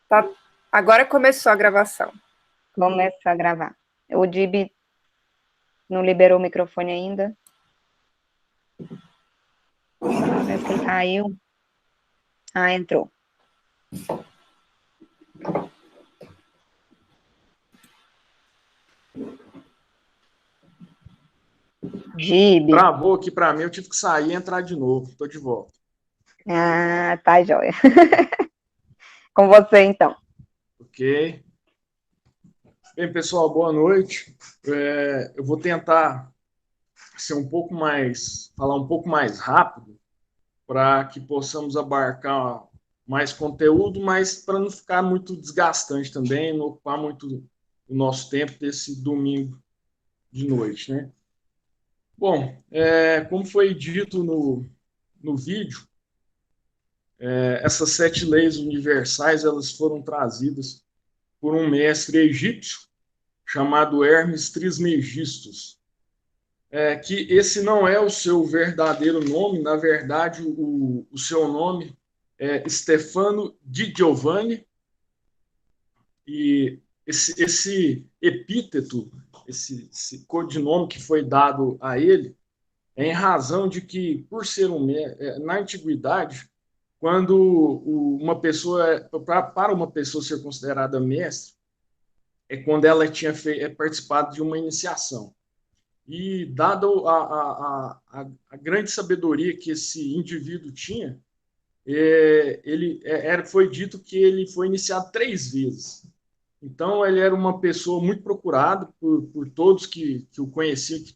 Tá. Agora começou a gravação. Começa a gravar. O Dib não liberou o microfone ainda. Parece que ele caiu. Ah, entrou. Dib. Travou aqui para mim, eu tive que sair e entrar de novo. Estou de volta. Ah, tá joia. Com você, então. Ok. Bem, pessoal, boa noite. Eu vou tentar ser falar um pouco mais rápido para que possamos abarcar mais conteúdo, mas para não ficar muito desgastante também, não ocupar muito o nosso tempo desse domingo de noite, né? Bom, como foi dito no vídeo, essas 7 leis universais elas foram trazidas por um mestre egípcio chamado Hermes Trismegistus, que esse não é o seu verdadeiro nome, na verdade o seu nome é Stefano di Giovanni, e esse epíteto, esse codinome que foi dado a ele, é em razão de que, por ser na antiguidade, quando uma pessoa, para uma pessoa ser considerada mestre, é quando ela tinha participado de uma iniciação. E, dado a grande sabedoria que esse indivíduo tinha, foi dito que ele foi iniciado 3 vezes. Então, ele era uma pessoa muito procurada por todos que o conheciam, que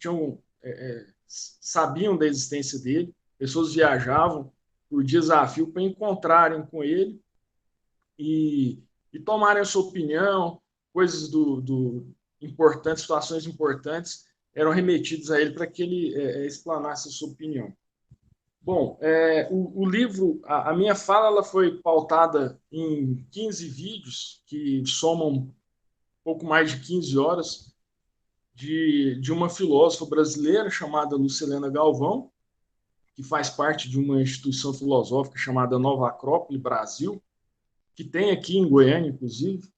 sabiam da existência dele. Pessoas viajavam por desafio para encontrarem com ele e tomarem a sua opinião, coisas importantes, situações importantes, eram remetidas a ele para que ele explanasse a sua opinião. Bom, o livro, a minha fala, ela foi pautada em 15 vídeos, que somam pouco mais de 15 horas, de uma filósofa brasileira chamada Lucilena Galvão, que faz parte de uma instituição filosófica chamada Nova Acrópole Brasil, que tem aqui em Goiânia, inclusive,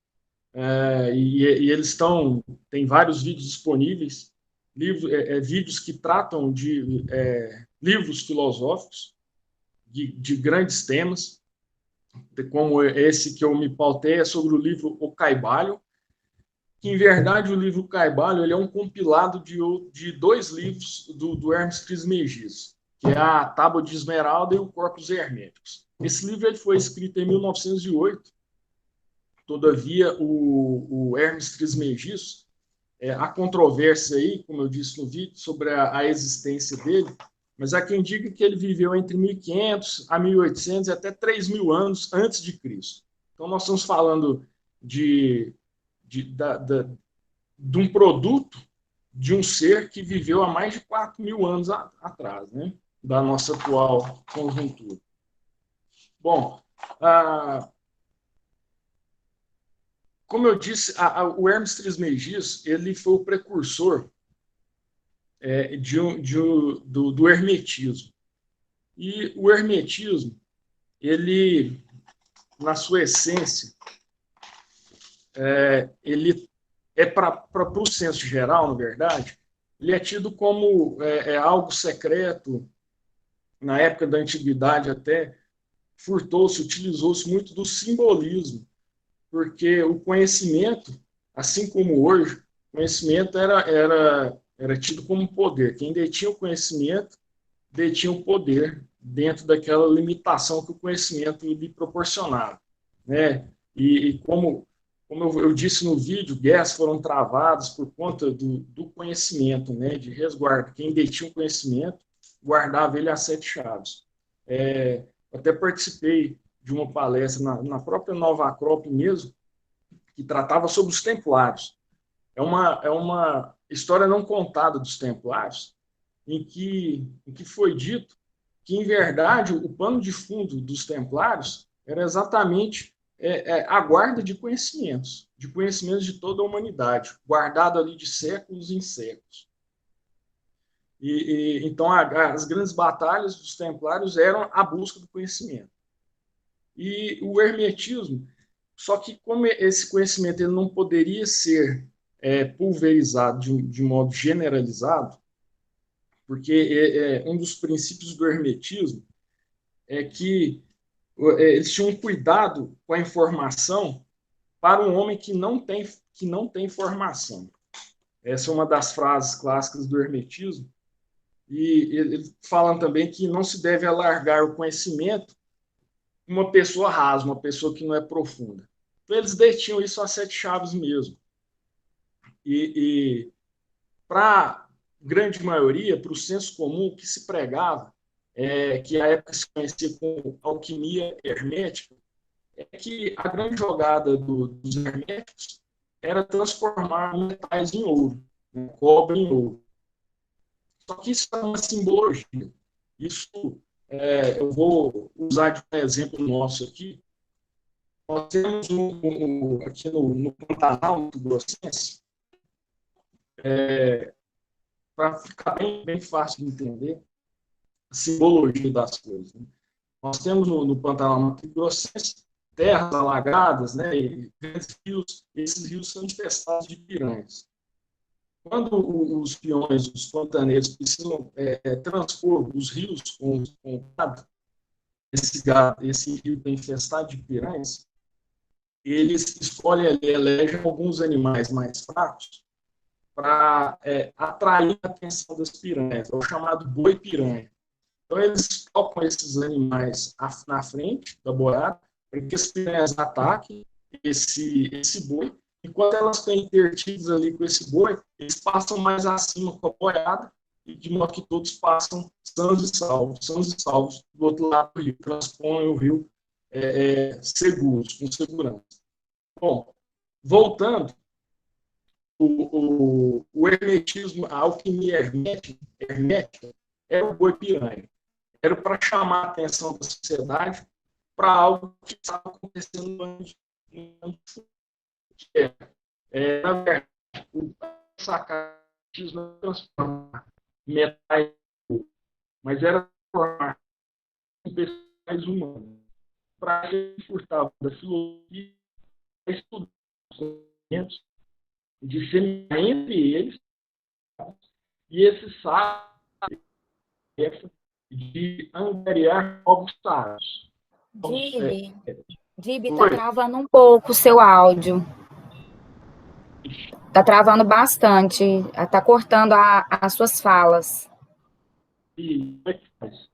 e eles tem vários vídeos disponíveis, vídeos que tratam de livros filosóficos, de grandes temas, como esse que eu me pautei, é sobre o livro O Caibalho, que, em verdade, o livro Caibalho ele é um compilado de 2 livros do Hermes Trismegisto, que é a Tábua de Esmeralda e o Corpus Herméticos. Esse livro ele foi escrito em 1908. Todavia, o Hermes Trismegisto, há controvérsia aí, como eu disse no vídeo, sobre a existência dele, mas há quem diga que ele viveu entre 1500 a 1800 e até 3000 anos antes de Cristo. Então, nós estamos falando de um produto de um ser que viveu há mais de 4.000 anos atrás, né, da nossa atual conjuntura. Bom, como eu disse, o Hermes Trismegisto ele foi o precursor do hermetismo. E o hermetismo, ele, na sua essência, ele para o senso geral, na verdade, ele é tido como algo secreto. Na época da antiguidade até, utilizou-se muito do simbolismo, porque o conhecimento, assim como hoje, o conhecimento era tido como poder. Quem detinha o conhecimento, detinha o poder dentro daquela limitação que o conhecimento lhe proporcionava, né? E como eu disse no vídeo, guerras foram travadas por conta do conhecimento, né? De resguardo. Quem detinha o conhecimento guardava ele a 7 chaves. Até participei de uma palestra na própria Nova Acrópole mesmo, que tratava sobre os templários. É uma história não contada dos templários, em que foi dito que, em verdade, o pano de fundo dos templários era exatamente a guarda de conhecimentos de toda a humanidade, guardado ali de séculos em séculos. Então, as grandes batalhas dos templários eram a busca do conhecimento. E o hermetismo Só que como esse conhecimento ele não poderia ser pulverizado de modo generalizado, porque um dos princípios do hermetismo é que eles tinham um cuidado com a informação para um homem que não tem formação. Essa é uma das frases clássicas do hermetismo. E ele fala também que não se deve alargar o conhecimento uma pessoa rasa, uma pessoa que não é profunda. Então, eles detinham isso a 7 chaves mesmo. E para a grande maioria, para o senso comum, o que se pregava, que a época se conhecia como alquimia hermética, é que a grande jogada dos herméticos era transformar metais em ouro, né, cobre em ouro. Só que isso é uma simbologia. Isso, eu vou usar de um exemplo nosso aqui. Nós temos aqui no Pantanal, no Grossense, para ficar bem fácil de entender a simbologia das coisas. Né? Nós temos no Pantanal Mato Grossense terras alagadas, né, e grandes rios. Esses rios são infestados de piranhas. Quando os peões, os pantaneiros precisam transpor os rios com gado, esse rio tem infestado de piranhas, eles escolhem, elegem alguns animais mais fracos para atrair a atenção das piranhas, é o chamado boi-piranha. Então, eles colocam esses animais na frente da boiada, para que as piranhas ataquem esse boi. Enquanto elas estão intertidas ali com esse boi, eles passam mais acima com a boiada, e de modo que todos passam sãos e salvos do outro lado do rio, transpõem o rio seguros, com segurança. Bom, voltando, o hermetismo, a alquimia hermética era o boi-piranha. Era para chamar a atenção da sociedade para algo que estava acontecendo antes. Na verdade, o sacatismo não transformar metais, mas era transformar em pessoas humanas. Para que furtava da filosofia, estudar os conhecimentos, disseminar entre eles, e esse sábio de angariar novos sábios. Dib, está travando um pouco o seu áudio. Está travando bastante. Está cortando as suas falas. E como é que faz?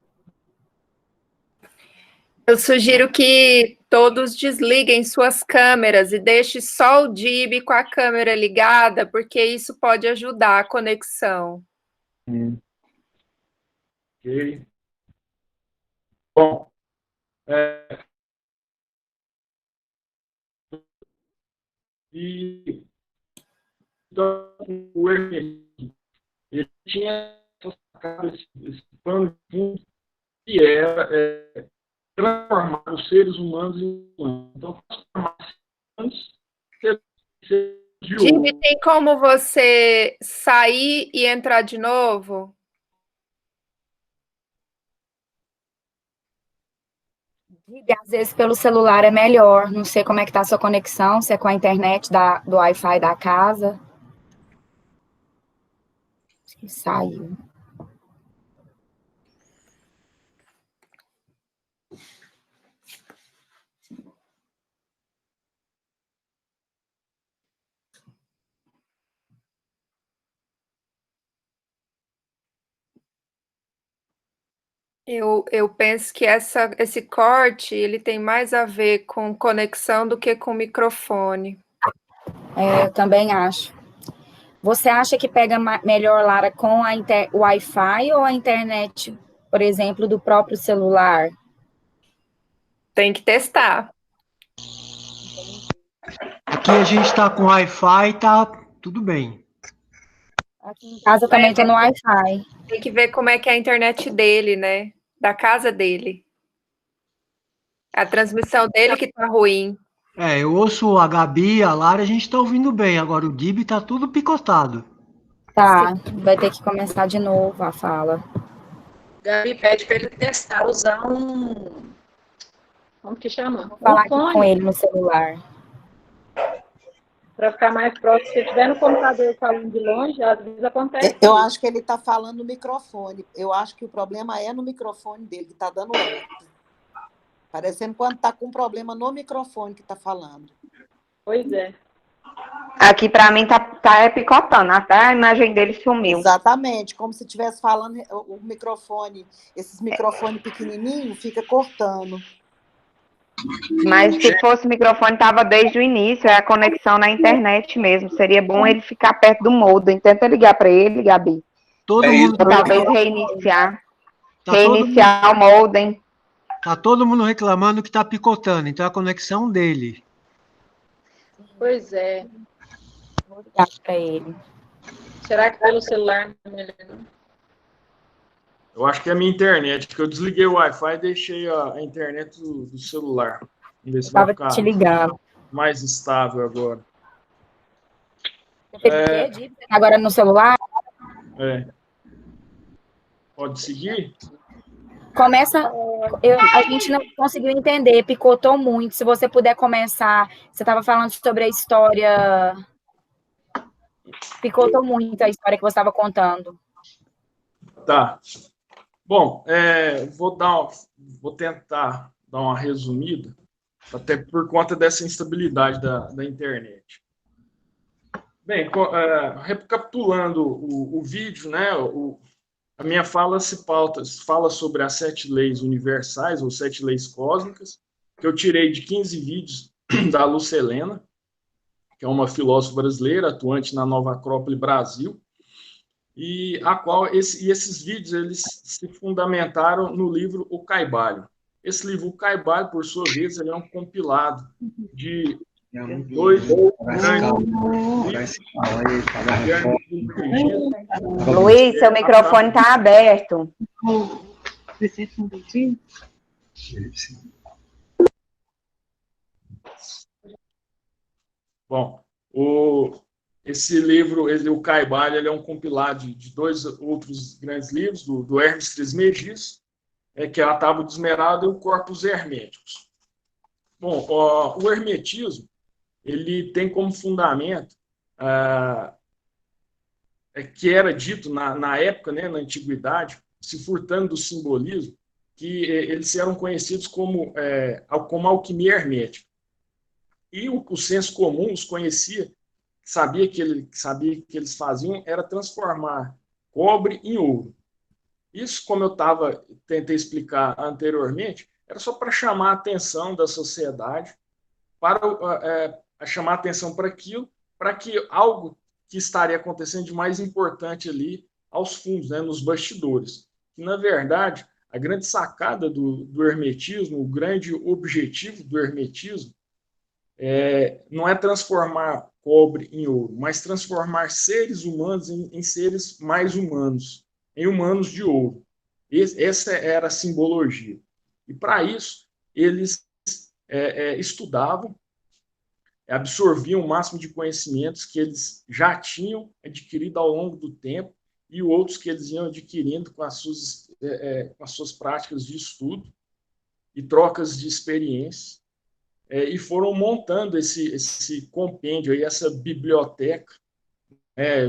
Eu sugiro que todos desliguem suas câmeras e deixe só o Dib com a câmera ligada, porque isso pode ajudar a conexão. Ok. Bom, então, o hermetismo, ele tinha esse plano de fundo que era transformar os seres humanos em humanos. Então, transformar os seres de Dib, ouro. tem como você sair e entrar de novo? Dib, às vezes pelo celular é melhor. Não sei como é que está a sua conexão, se é com a internet do Wi-Fi da casa. Acho que saiu. Eu penso que esse corte ele tem mais a ver com conexão do que com microfone. Eu também acho. Você acha que pega melhor, Lara, com o Wi-Fi ou a internet, por exemplo, do próprio celular? Tem que testar. Aqui a gente está com Wi-Fi, tá tudo bem. Aqui em casa também estou no Wi-Fi. Tem que ver como é que é a internet dele, né? Da casa dele. A transmissão dele que tá ruim. Eu ouço a Gabi, a Lara, a gente está ouvindo bem. Agora o Dib tá tudo picotado. Tá, vai ter que começar de novo a fala. Gabi pede para ele testar, usar um... Como que chama? Vou falar aqui com ele no celular. para ficar mais próximo. Se estiver no computador falando de longe, às vezes acontece Eu isso. acho que ele está falando no microfone. Eu acho que o problema é no microfone dele, que está dando eco. Parecendo quando está com problema no microfone que está falando. Pois é. Aqui para mim tá picotando, até a imagem dele sumiu. Exatamente, como se estivesse falando o microfone, esses microfones pequenininhos, fica cortando. Mas se fosse o microfone, estava desde o início, é a conexão na internet mesmo. Seria bom ele ficar perto do modem. Tenta ligar para ele, Gabi. Todo É mundo isso. Ou talvez reiniciar. Tá todo mundo, Reiniciar o modem. tá todo mundo reclamando que tá picotando, então é a conexão dele. Pois é. Vou ligar para ele. Será que pelo celular não é melhor, não? Eu acho que é a minha internet, porque eu desliguei o Wi-Fi e deixei a internet do celular. Vamos ver se vai Estava ficar te ligando. mais estável agora. Você fez o quê, Dib? Agora no celular? É. Pode seguir? Começa. A gente não conseguiu entender, picotou muito. Se você puder começar. Você estava falando sobre a história. Picotou muito a história que você estava contando. Tá. Bom, vou tentar dar uma resumida, até por conta dessa instabilidade da internet. Bem, recapitulando o vídeo, né, a minha fala fala sobre as 7 leis universais, ou 7 leis cósmicas, que eu tirei de 15 vídeos da Lucilena, que é uma filósofa brasileira, atuante na Nova Acrópole Brasil, e esses vídeos eles se fundamentaram no livro O Caibalho. Esse livro, O Caibalho, por sua vez, ele é um compilado de 2 Luiz, seu microfone está aberto. Bom, esse livro, o Caibalho, ele é um compilado de 2 outros grandes livros, do Hermes Trismegisto, que é a Tábua de Esmeralda e o Corpus Herméticos. Bom, o hermetismo, ele tem como fundamento, que era dito na época, né, na antiguidade, se furtando do simbolismo, que eles eram conhecidos como alquimia hermética. E o senso comum os conhecia, sabia que eles faziam era transformar cobre em ouro. Isso, como eu tentei explicar anteriormente, era só para chamar a atenção da sociedade, para chamar a atenção para aquilo, para que algo que estaria acontecendo de mais importante ali aos fundos, né, nos bastidores. Que, na verdade, a grande sacada do hermetismo, o grande objetivo do hermetismo, não é transformar cobre em ouro, mas transformar seres humanos em seres mais humanos, em humanos de ouro. Essa era a simbologia. E, para isso, eles estudavam, absorviam o máximo de conhecimentos que eles já tinham adquirido ao longo do tempo e outros que eles iam adquirindo com as suas práticas de estudo e trocas de experiência. E foram montando esse compêndio, aí, essa biblioteca,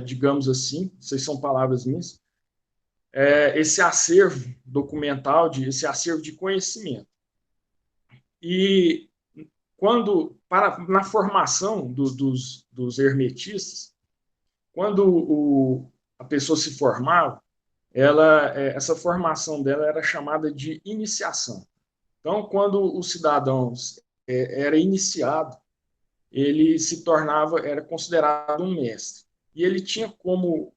digamos assim, essas são palavras minhas, esse acervo documental, esse acervo de conhecimento. E na formação dos hermetistas, quando a pessoa se formava, essa formação dela era chamada de iniciação. Então, quando o cidadão era iniciado, ele era considerado um mestre. E ele tinha como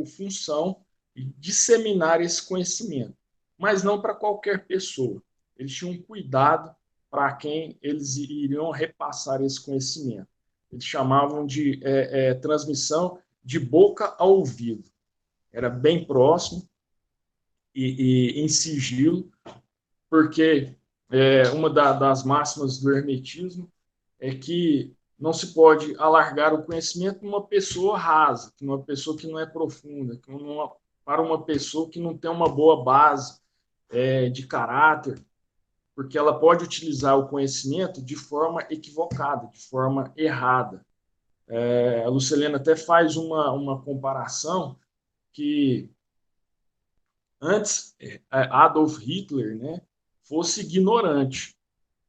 função disseminar esse conhecimento, mas não para qualquer pessoa. Eles tinham um cuidado para quem eles iriam repassar esse conhecimento. Eles chamavam de transmissão de boca a ouvido. Era bem próximo e em sigilo, porque uma das máximas do hermetismo é que não se pode alargar o conhecimento numa pessoa rasa, numa pessoa que não é profunda, para uma pessoa que não tem uma boa base de caráter, porque ela pode utilizar o conhecimento de forma equivocada, de forma errada. A Lucilena até faz uma comparação que antes Adolf Hitler, né, fosse ignorante,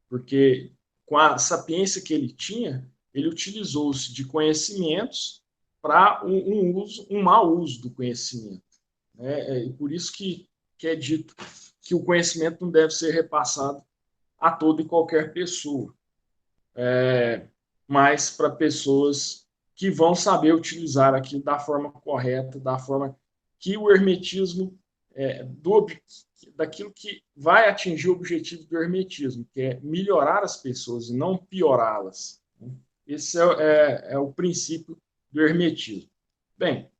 porque com a sapiência que ele tinha, ele utilizou-se de conhecimentos para um mau uso do conhecimento. Né? E por isso que é dito que o conhecimento não deve ser repassado a toda e qualquer pessoa, mas para pessoas que vão saber utilizar aquilo da forma correta, da forma que o hermetismo, daquilo que vai atingir o objetivo do hermetismo, que é melhorar as pessoas e não piorá-las. Esse é o princípio do hermetismo. Bem,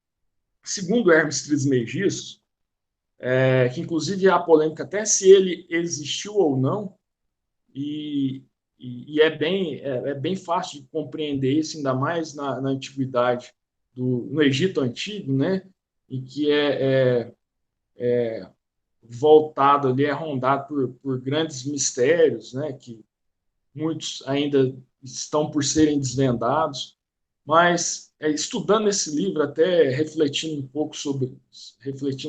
segundo Hermes Trismegisto, que inclusive há polêmica até se ele existiu ou não, e é bem fácil de compreender isso, ainda mais na antiguidade, no Egito Antigo, né, em que voltado ali, rondado por grandes mistérios, né, que muitos ainda estão por serem desvendados, mas estudando esse livro, até refletindo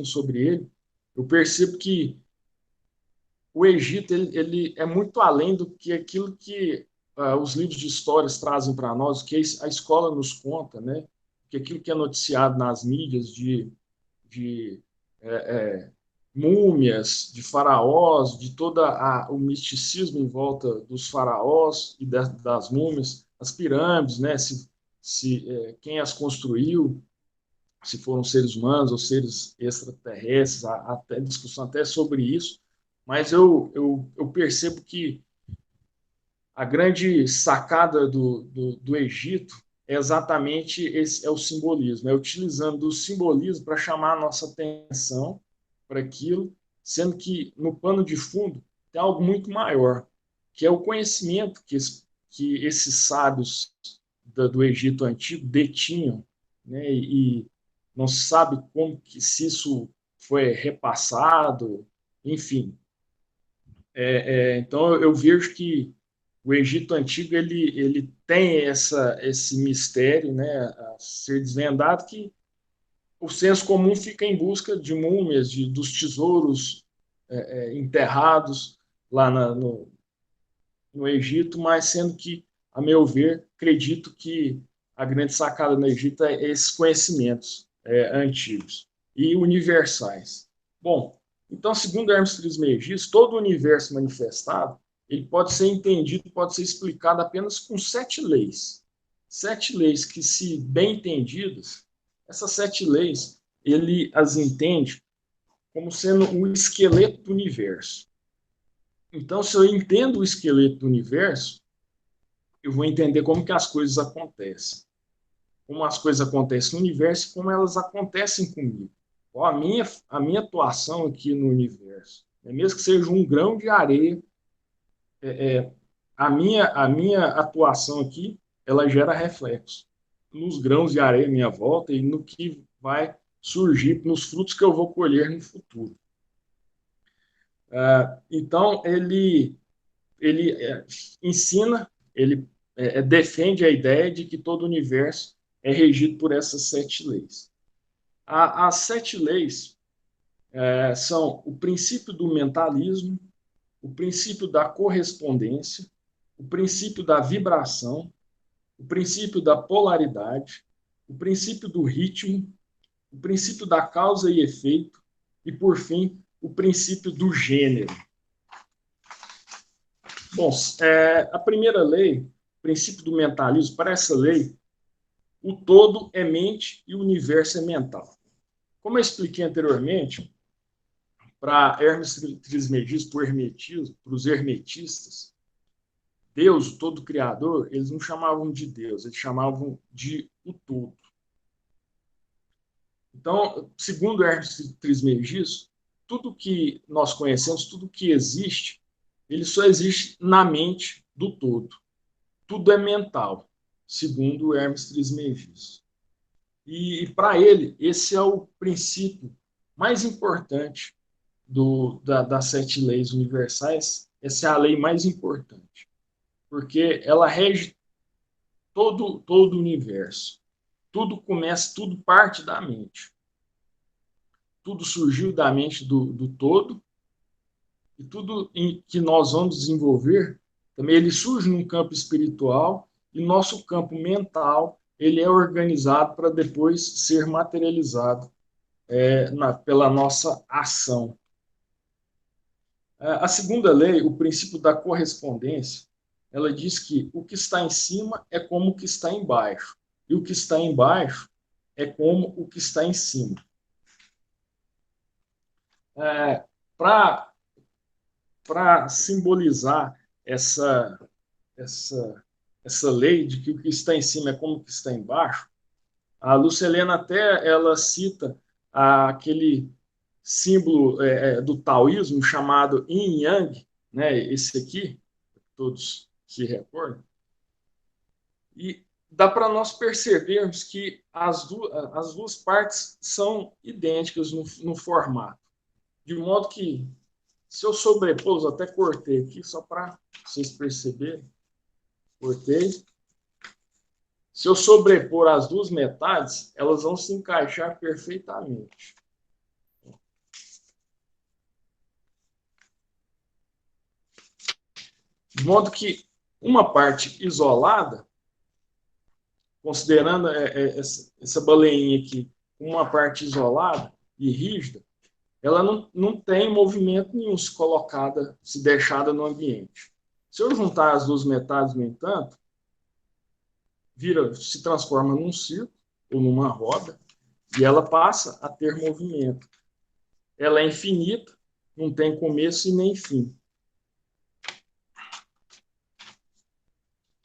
sobre ele, eu percebo que o Egito ele é muito além do que aquilo que os livros de histórias trazem para nós, que a escola nos conta, né? Que aquilo que é noticiado nas mídias de múmias, de faraós, de todo o misticismo em volta dos faraós e das múmias, as pirâmides, né? Quem as construiu, se foram seres humanos ou seres extraterrestres, até discussão até sobre isso, mas eu percebo que a grande sacada do Egito é exatamente esse, o simbolismo, utilizando o simbolismo para chamar a nossa atenção para aquilo, sendo que no pano de fundo tem algo muito maior, que é o conhecimento que esses sábios do Egito Antigo detinham, né? E não se sabe se isso foi repassado, enfim. Então eu vejo que o Egito Antigo ele tem esse mistério, né, a ser desvendado, que o senso comum fica em busca de múmias, dos tesouros enterrados lá no Egito, mas sendo que, a meu ver, acredito que a grande sacada no Egito é esses conhecimentos antigos e universais. Bom, então, segundo Hermes Trismegisto, todo o universo manifestado ele pode ser entendido, pode ser explicado apenas com 7 leis. 7 leis que, se bem entendidas, essas 7 leis, ele as entende como sendo o esqueleto do universo. Então, se eu entendo o esqueleto do universo, eu vou entender como que as coisas acontecem. Como as coisas acontecem no universo e como elas acontecem comigo. A minha atuação aqui no universo, mesmo que seja um grão de areia, a minha atuação aqui, ela gera reflexo nos grãos de areia à minha volta e no que vai surgir, nos frutos que eu vou colher no futuro. Então, ele ensina, ele defende a ideia de que todo o universo é regido por essas 7 leis. As 7 leis são o princípio do mentalismo, o princípio da correspondência, o princípio da vibração, o princípio da polaridade, o princípio do ritmo, o princípio da causa e efeito e, por fim, o princípio do gênero. Bom, a primeira lei, o princípio do mentalismo, para essa lei, o todo é mente e o universo é mental. Como eu expliquei anteriormente, para Hermes Trismegisto, para os hermetistas, Deus, o todo criador, eles não chamavam de Deus, eles chamavam de o todo. Então, segundo Hermes Trismegisto, tudo que nós conhecemos, tudo que existe, ele só existe na mente do todo. Tudo é mental, segundo Hermes Trismegisto. E para ele, esse é o princípio mais importante das 7 leis universais. Essa é a lei mais importante, porque ela rege todo o universo. Tudo começa, tudo parte da mente. Tudo surgiu da mente do todo, e tudo que nós vamos desenvolver, também ele surge num campo espiritual, e nosso campo mental, ele é organizado para depois ser materializado pela nossa ação. A segunda lei, o princípio da correspondência, ela diz que o que está em cima é como o que está embaixo, e o que está embaixo é como o que está em cima. Para simbolizar essa lei de que o que está em cima é como o que está embaixo, a Lúcia Helena até ela cita aquele símbolo do taoísmo chamado Yin Yang, né, esse aqui, todos se recordam, e dá para nós percebermos que as duas partes são idênticas no formato, de modo que, se eu sobrepor, até cortei aqui, só para vocês perceberem, cortei. Se eu sobrepor as duas metades, elas vão se encaixar perfeitamente. De modo que uma parte isolada, considerando essa baleinha aqui, uma parte isolada e rígida, ela não tem movimento nenhum se deixada no ambiente. Se eu juntar as duas metades, no entanto, se transforma num círculo ou numa roda, e ela passa a ter movimento. Ela é infinita, não tem começo e nem fim.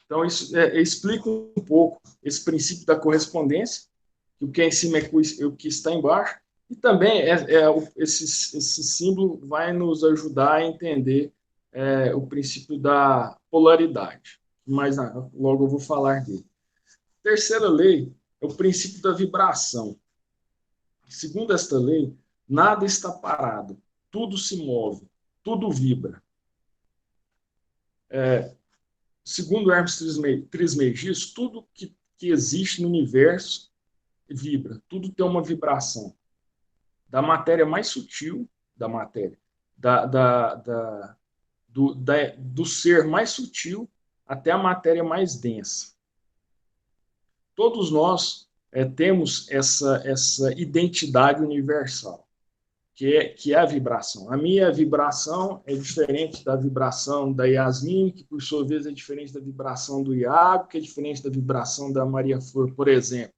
Então, isso explica um pouco esse princípio da correspondência, que o que é em cima é o que está embaixo, e também esse símbolo vai nos ajudar a entender o princípio da polaridade. Mas logo eu vou falar dele. A terceira lei é o princípio da vibração. Segundo esta lei, nada está parado, tudo se move, tudo vibra. Segundo Hermes Trismegisto, tudo que existe no universo vibra, tudo tem uma vibração. Da matéria mais sutil, do ser mais sutil até a matéria mais densa. Todos nós temos essa identidade universal, que é a vibração. A minha vibração é diferente da vibração da Yasmin, que por sua vez é diferente da vibração do Iago, que é diferente da vibração da Maria Flor, por exemplo.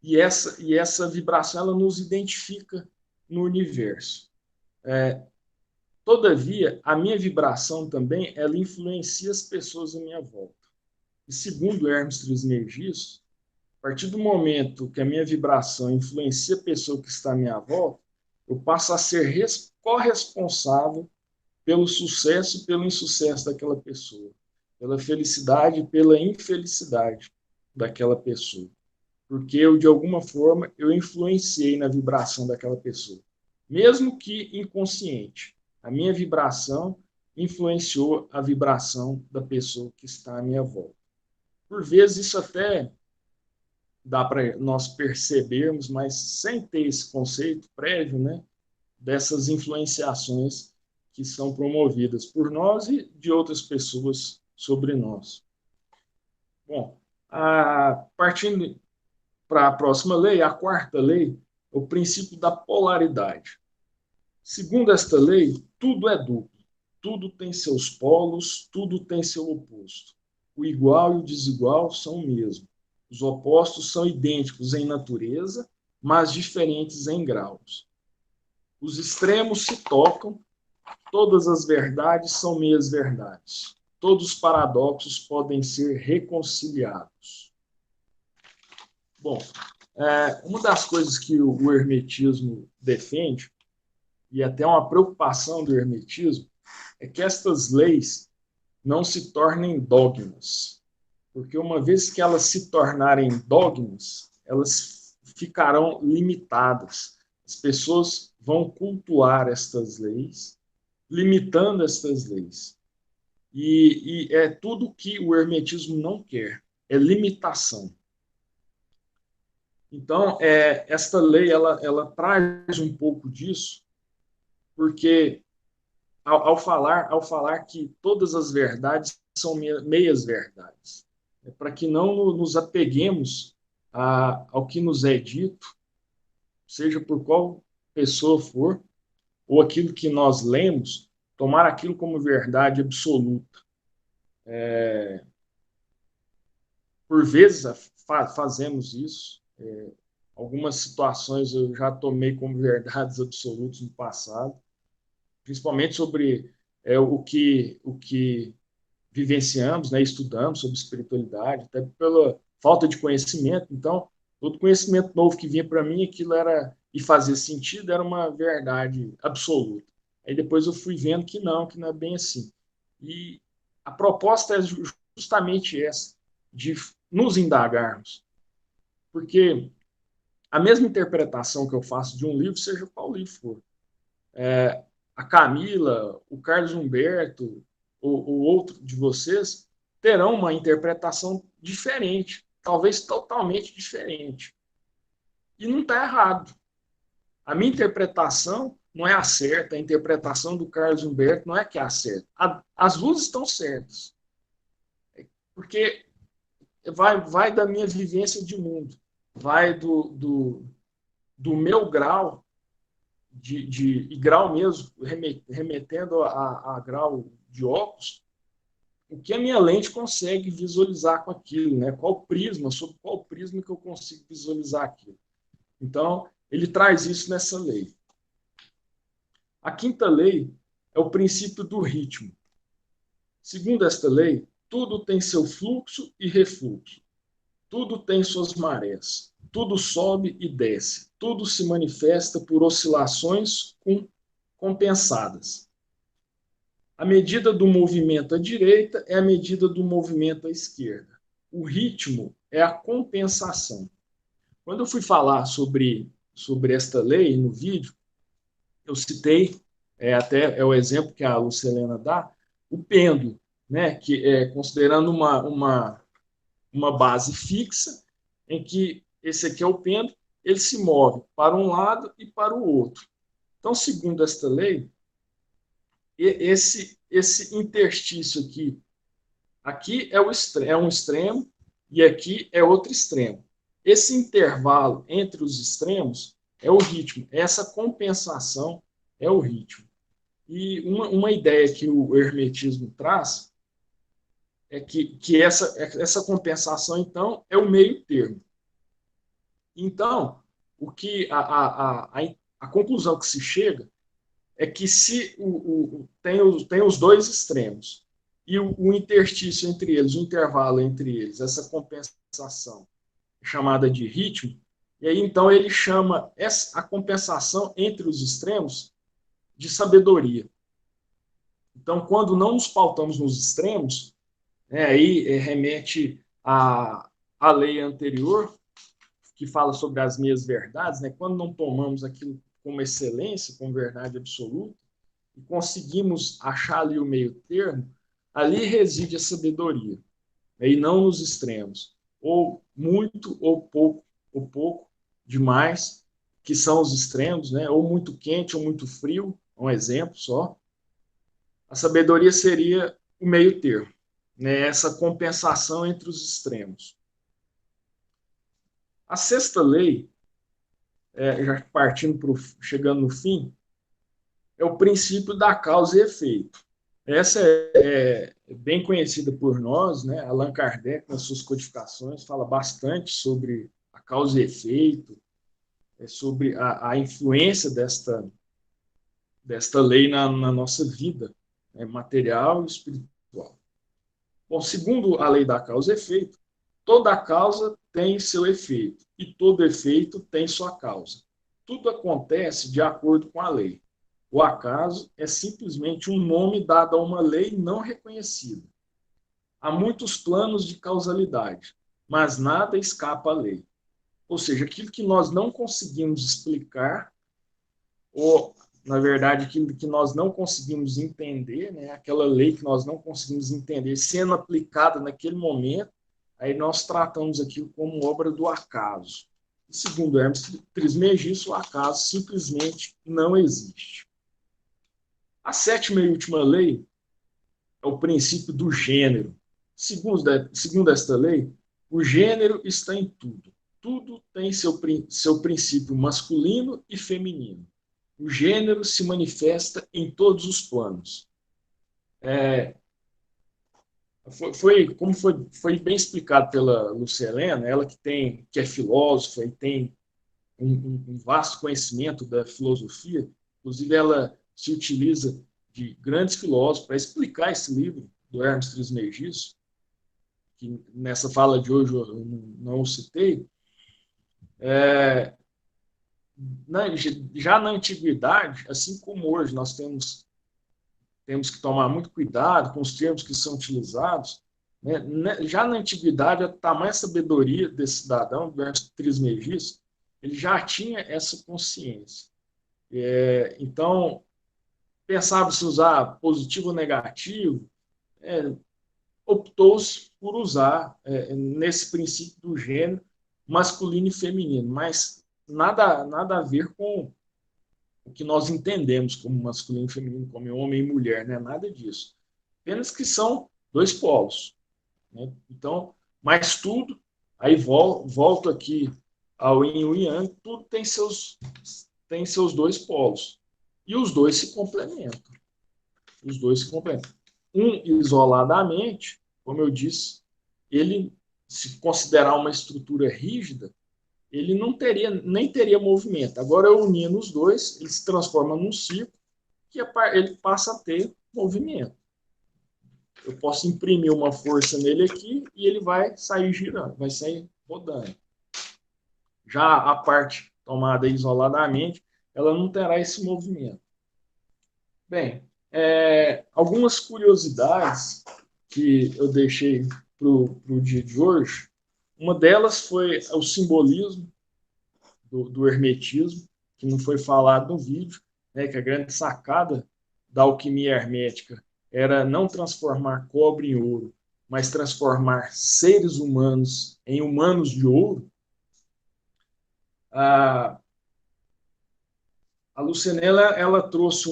E essa vibração ela nos identifica no universo. Todavia, a minha vibração também ela influencia as pessoas à minha volta. E segundo Hermes Trismegisto, a partir do momento que a minha vibração influencia a pessoa que está à minha volta, eu passo a ser corresponsável pelo sucesso e pelo insucesso daquela pessoa, pela felicidade e pela infelicidade daquela pessoa. Porque eu, de alguma forma, eu influenciei na vibração daquela pessoa. Mesmo que inconsciente, a minha vibração influenciou a vibração da pessoa que está à minha volta. Por vezes, isso até dá para nós percebermos, mas sem ter esse conceito prévio, né, dessas influenciações que são promovidas por nós e de outras pessoas sobre nós. Bom, partindo para a próxima lei, a quarta lei, é o princípio da polaridade. Segundo esta lei, tudo é duplo, tudo tem seus polos, tudo tem seu oposto. O igual e o desigual são o mesmo. Os opostos são idênticos em natureza, mas diferentes em graus. Os extremos se tocam, todas as verdades são meias verdades. Todos os paradoxos podem ser reconciliados. Bom, uma das coisas que o hermetismo defende, e até uma preocupação do hermetismo, é que estas leis não se tornem dogmas. Porque uma vez que elas se tornarem dogmas, elas ficarão limitadas. As pessoas vão cultuar estas leis, limitando estas leis. E é tudo que o hermetismo não quer. é limitação. Então, esta lei ela traz um pouco disso, porque ao falar que todas as verdades são meias verdades, para que não nos apeguemos ao que nos é dito, seja por qual pessoa for, ou aquilo que nós lemos, tomar aquilo como verdade absoluta. Por vezes fazemos isso. Algumas situações eu já tomei como verdades absolutas no passado, principalmente sobre o que vivenciamos, né, estudamos sobre espiritualidade, até pela falta de conhecimento. Então, todo conhecimento novo que vinha para mim, aquilo era, e fazia sentido, era uma verdade absoluta. Aí depois eu fui vendo que não é bem assim. E a proposta é justamente essa, de nos indagarmos. Porque a mesma interpretação que eu faço de um livro, seja qual livro for, a Camila, o Carlos Humberto, ou outro de vocês, terão uma interpretação diferente, talvez totalmente diferente. E não está errado. A minha interpretação não é a certa, a interpretação do Carlos Humberto não é que é a certa. As duas estão certas. Porque vai da minha vivência de mundo, vai do meu grau, e grau mesmo, remetendo a grau de óculos, o que a minha lente consegue visualizar com aquilo, né? Sobre qual prisma que eu consigo visualizar aquilo. Então, ele traz isso nessa lei. A quinta lei é o princípio do ritmo. Segundo esta lei, tudo tem seu fluxo e refluxo. Tudo tem suas marés. Tudo sobe e desce. Tudo se manifesta por oscilações compensadas. A medida do movimento à direita é a medida do movimento à esquerda. O ritmo é a compensação. Quando eu fui falar sobre esta lei no vídeo, eu citei, até é o exemplo que a Lucilena dá, o pêndulo, né, que é considerando uma base fixa, em que esse aqui é o pêndulo, ele se move para um lado e para o outro. Então, segundo esta lei, esse interstício aqui é um extremo e aqui é outro extremo. Esse intervalo entre os extremos é o ritmo, essa compensação é o ritmo. E uma ideia que o hermetismo traz é que essa compensação, então, é o meio termo. Então, a conclusão que se chega é que se tem os dois extremos e o interstício entre eles, o intervalo entre eles, essa compensação chamada de ritmo, e aí então ele chama a compensação entre os extremos de sabedoria. Então, quando não nos pautamos nos extremos, aí remete à lei anterior, que fala sobre as meias verdades, né? Quando não tomamos aquilo como excelência, como verdade absoluta, e conseguimos achar ali o meio termo, ali reside a sabedoria, e não nos extremos, ou muito ou pouco demais, que são os extremos, né? Ou muito quente ou muito frio, um exemplo só. A sabedoria seria o meio termo, né? Essa compensação entre os extremos. A sexta lei, já chegando no fim, é o princípio da causa e efeito. Essa é bem conhecida por nós, né? Allan Kardec, nas suas codificações, fala bastante sobre a causa e efeito, sobre a influência desta lei na nossa vida, material e espiritual. Bom, segundo a lei da causa e efeito, toda causa tem seu efeito e todo efeito tem sua causa. Tudo acontece de acordo com a lei. O acaso é simplesmente um nome dado a uma lei não reconhecida. Há muitos planos de causalidade, mas nada escapa à lei. Ou seja, aquilo que nós não conseguimos explicar, ou, na verdade, aquilo que nós não conseguimos entender, né, aquela lei que nós não conseguimos entender sendo aplicada naquele momento, aí nós tratamos aquilo como obra do acaso. E, segundo Hermes Trismegisto, o acaso simplesmente não existe. A sétima e última lei é o princípio do gênero. Segundo esta lei, o gênero está em tudo. Tudo tem seu princípio masculino e feminino. O gênero se manifesta em todos os planos. Foi bem explicado pela Lucilena, ela que é filósofa e tem um vasto conhecimento da filosofia, inclusive ela se utiliza de grandes filósofos para explicar esse livro do Hermes Trismegisto, que nessa fala de hoje eu não o citei. Já na antiguidade, assim como hoje nós temos que tomar muito cuidado com os termos que são utilizados, né? Já na antiguidade, a tamanha sabedoria desse cidadão, do Hermes Trismegisto, ele já tinha essa consciência. Então, pensava-se usar positivo ou negativo, optou-se por usar nesse princípio do gênero masculino e feminino, mas nada a ver com o que nós entendemos como masculino e feminino, como homem e mulher, né? Nada disso. Apenas que são dois polos. Né? Então, mas tudo, aí volto aqui ao yin e o yang, tudo tem seus dois polos. E os dois se complementam. Os dois se complementam. Um, isoladamente, como eu disse, ele, se considerar uma estrutura rígida, ele nem teria movimento. Agora, eu unindo os dois, ele se transforma num círculo, que ele passa a ter movimento. Eu posso imprimir uma força nele aqui e ele vai sair girando, vai sair rodando. Já a parte tomada isoladamente, ela não terá esse movimento. Bem, algumas curiosidades que eu deixei para o dia de hoje. Uma delas foi o simbolismo do hermetismo, que não foi falado no vídeo, né, que a grande sacada da alquimia hermética era não transformar cobre em ouro, mas transformar seres humanos em humanos de ouro. A Lucenella, ela trouxe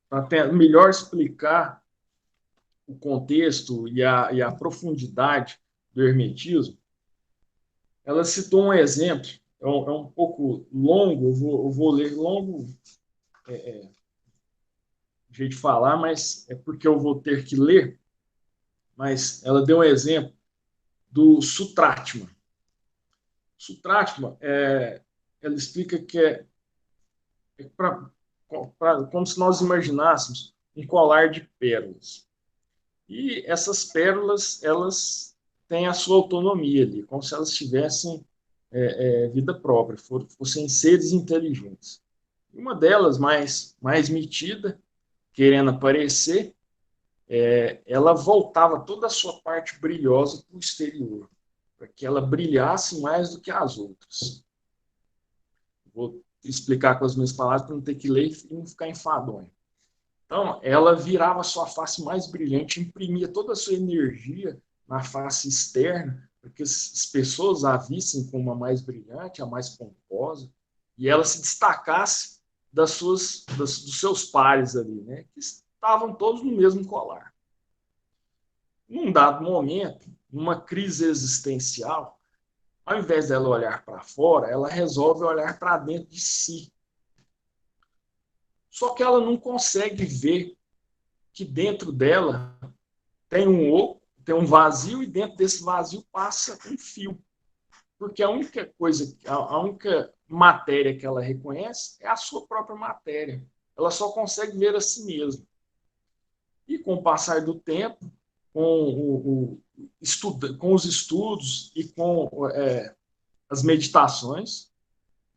para melhor explicar o contexto e a profundidade do hermetismo. Ela citou um exemplo, é um pouco longo, eu vou ler longo jeito de falar, mas é porque eu vou ter que ler. Mas ela deu um exemplo do Sutratma. Sutratma, ela explica que como se nós imaginássemos um colar de pérolas. E essas pérolas, elas têm a sua autonomia ali, como se elas tivessem vida própria, fossem seres inteligentes. E uma delas, mais metida, querendo aparecer, ela voltava toda a sua parte brilhosa para o exterior, para que ela brilhasse mais do que as outras. Vou explicar com as minhas palavras para não ter que ler e não ficar enfadonho. Então, ela virava a sua face mais brilhante, imprimia toda a sua energia na face externa, para que as pessoas a vissem como a mais brilhante, a mais pomposa, e ela se destacasse dos seus pares ali, né, que estavam todos no mesmo colar. Num dado momento, numa crise existencial, ao invés dela olhar para fora, ela resolve olhar para dentro de si. Só que ela não consegue ver que dentro dela tem um vazio e dentro desse vazio passa um fio. Porque a única matéria que ela reconhece é a sua própria matéria. Ela só consegue ver a si mesma. E com o passar do tempo, com os estudos e com as meditações,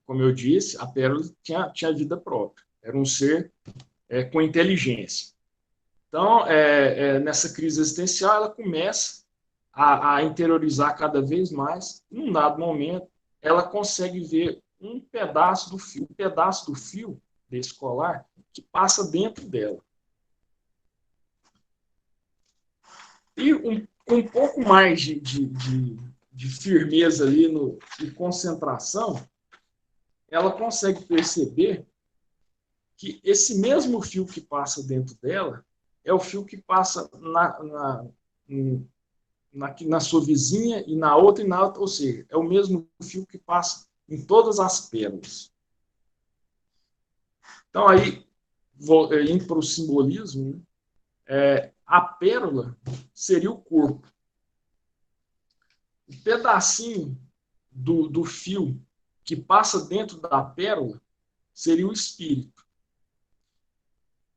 como eu disse, a pérola tinha vida própria. Era um ser com inteligência. Então, nessa crise existencial, ela começa a interiorizar cada vez mais. Num dado momento, ela consegue ver um pedaço do fio desse colar que passa dentro dela. E com um pouco mais de firmeza ali e concentração, ela consegue perceber que esse mesmo fio que passa dentro dela é o fio que passa na sua vizinha e na outra, ou seja, é o mesmo fio que passa em todas as pérolas. Então, aí, indo para o simbolismo, a pérola seria o corpo. O pedacinho do fio que passa dentro da pérola seria o espírito.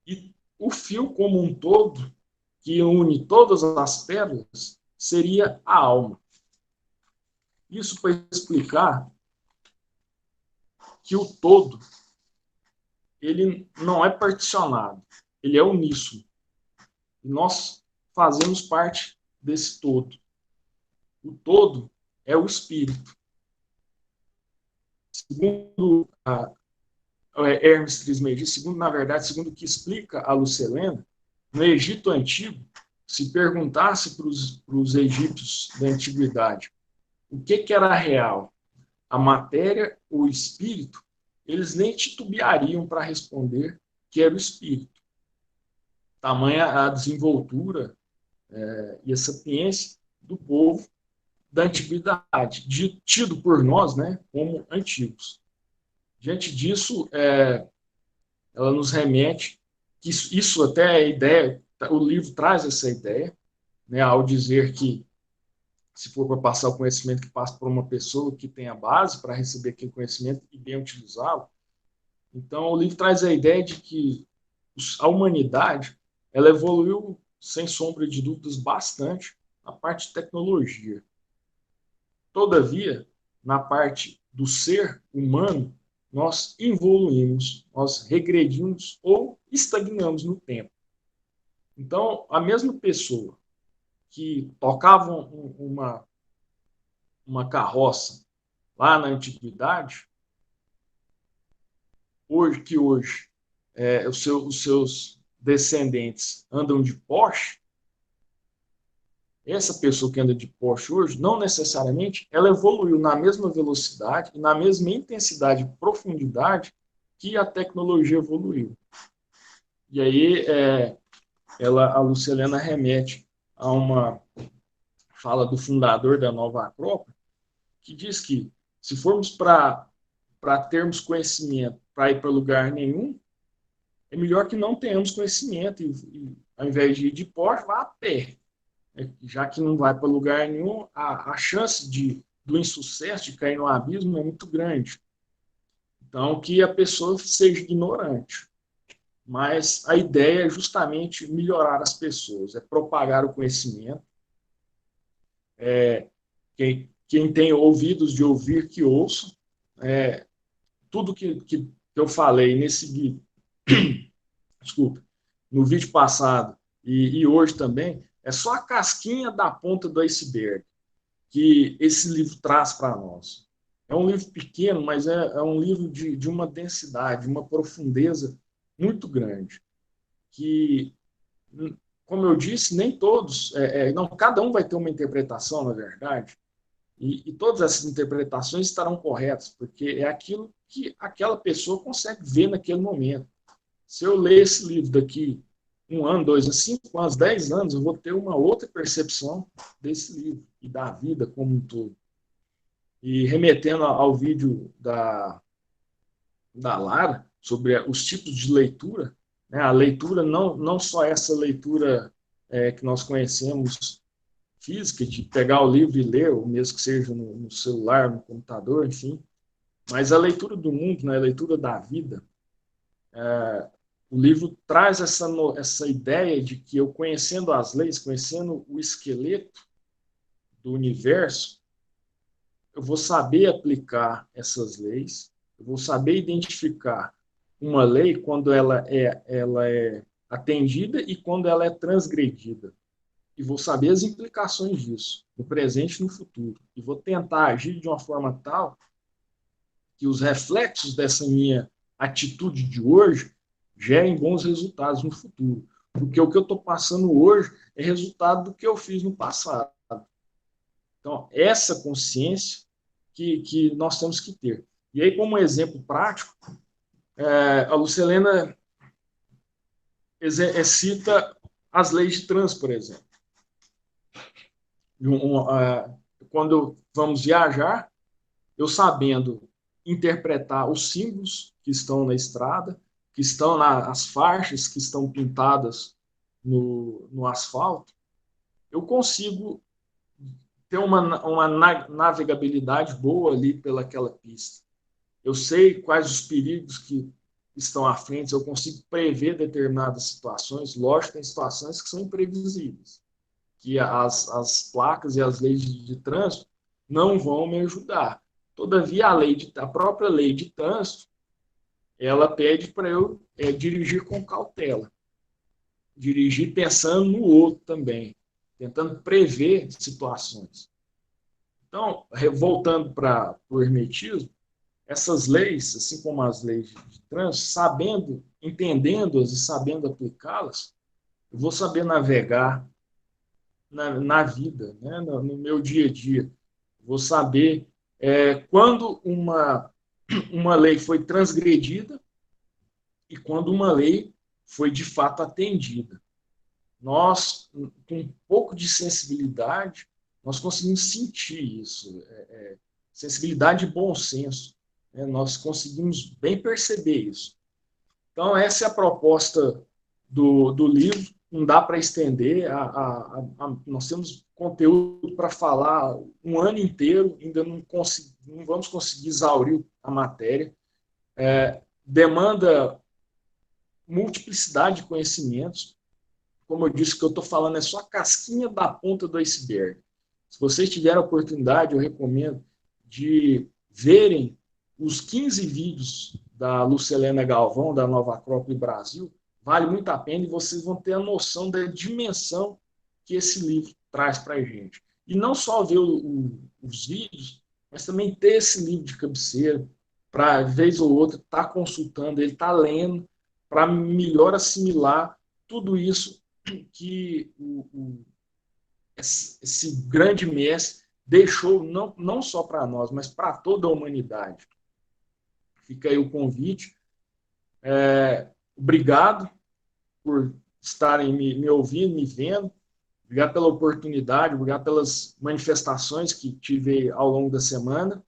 E o fio como um todo, que une todas as pérolas, seria a alma. Isso para explicar que o todo, ele não é particionado, ele é uníssono. E nós fazemos parte desse todo. O todo é o espírito. Segundo Hermes Trismegisto, segundo o que explica a Lucilena, no Egito Antigo, se perguntasse para os egípcios da antiguidade o que era real, a matéria ou o espírito, eles nem titubeariam para responder que era o espírito. Tamanha a desenvoltura e a sapiência do povo da antiguidade, tido por nós, né, como antigos. Diante disso, ela nos remete que isso até é a ideia, o livro traz essa ideia, né, ao dizer que se for para passar o conhecimento que passa por uma pessoa que tem a base para receber aquele conhecimento e bem utilizá-lo. Então, o livro traz a ideia de que a humanidade ela evoluiu, sem sombra de dúvidas, bastante na parte de tecnologia. Todavia, na parte do ser humano, nós evoluímos, nós regredimos ou estagnamos no tempo. Então, a mesma pessoa que tocava uma carroça lá na antiguidade, hoje os seus descendentes andam de Porsche, essa pessoa que anda de Porsche hoje, não necessariamente ela evoluiu na mesma velocidade e na mesma intensidade e profundidade que a tecnologia evoluiu. E aí a Lucilena remete a uma fala do fundador da Nova Acrópole, que diz que se formos para termos conhecimento para ir para lugar nenhum, é melhor que não tenhamos conhecimento e ao invés de ir de Porsche, vá a pé. Já que não vai para lugar nenhum, a chance do insucesso, de cair no abismo, é muito grande. Então, que a pessoa seja ignorante. Mas a ideia é justamente melhorar as pessoas, é propagar o conhecimento. Quem tem ouvidos de ouvir, que ouça. Tudo que eu falei nesse desculpa, no vídeo passado e hoje também, é só a casquinha da ponta do iceberg que esse livro traz para nós. É um livro pequeno, mas é um livro de uma densidade, uma profundeza muito grande. Que, como eu disse, nem todos, não, cada um vai ter uma interpretação, na verdade, e todas essas interpretações estarão corretas, porque é aquilo que aquela pessoa consegue ver naquele momento. Se eu ler esse livro daqui 1 ano, 2 anos, 5 anos, 10 anos, eu vou ter uma outra percepção desse livro e da vida como um todo. E remetendo ao vídeo da Lara, sobre os tipos de leitura, né, a leitura, não só essa leitura que nós conhecemos física, de pegar o livro e ler, ou mesmo que seja no celular, no computador, enfim, mas a leitura do mundo, né, a leitura da vida. O livro traz essa ideia de que eu, conhecendo as leis, conhecendo o esqueleto do universo, eu vou saber aplicar essas leis, eu vou saber identificar uma lei quando ela é atendida e quando ela é transgredida. E vou saber as implicações disso, no presente e no futuro. E vou tentar agir de uma forma tal que os reflexos dessa minha atitude de hoje gerem bons resultados no futuro. porque o que eu estou passando hoje é resultado do que eu fiz no passado. Então, essa consciência que nós temos que ter. E aí, como exemplo prático, a Lucilena cita as leis de trânsito, por exemplo. Quando vamos viajar, eu sabendo interpretar os símbolos que estão na estrada, que estão as faixas que estão pintadas no asfalto, eu consigo ter uma navegabilidade boa ali pelaquela pista. Eu sei quais os perigos que estão à frente, eu consigo prever determinadas situações. Lógico, tem situações que são imprevisíveis, que as placas e as leis de trânsito não vão me ajudar. Todavia, a própria lei de trânsito, ela pede para eu dirigir com cautela, dirigir pensando no outro também, tentando prever situações. Então, voltando para o hermetismo, essas leis, assim como as leis de trânsito, entendendo-as e sabendo aplicá-las, eu vou saber navegar na vida, né? No meu dia a dia. Vou saber quando uma lei foi transgredida e quando uma lei foi de fato atendida. Nós, com um pouco de sensibilidade, nós conseguimos sentir isso, sensibilidade e bom senso. Né? Nós conseguimos bem perceber isso. Então, essa é a proposta do livro. Não dá para estender. Nós temos conteúdo para falar um ano inteiro, ainda não vamos conseguir exaurir a matéria. Demanda multiplicidade de conhecimentos. Como eu disse, o que eu estou falando é só a casquinha da ponta do iceberg. Se vocês tiverem a oportunidade, eu recomendo de verem os 15 vídeos da Lucilena Galvão, da Nova Acrópole Brasil. Vale muito a pena e vocês vão ter a noção da dimensão que esse livro traz para a gente. E não só ver os vídeos, mas também ter esse livro de cabeceira, para, de vez ou outra, estar consultando ele, estar lendo, para melhor assimilar tudo isso que esse grande mestre deixou, não só para nós, mas para toda a humanidade. Fica aí o convite. Obrigado por estarem me ouvindo, me vendo. Obrigado pela oportunidade, obrigado pelas manifestações que tive ao longo da semana.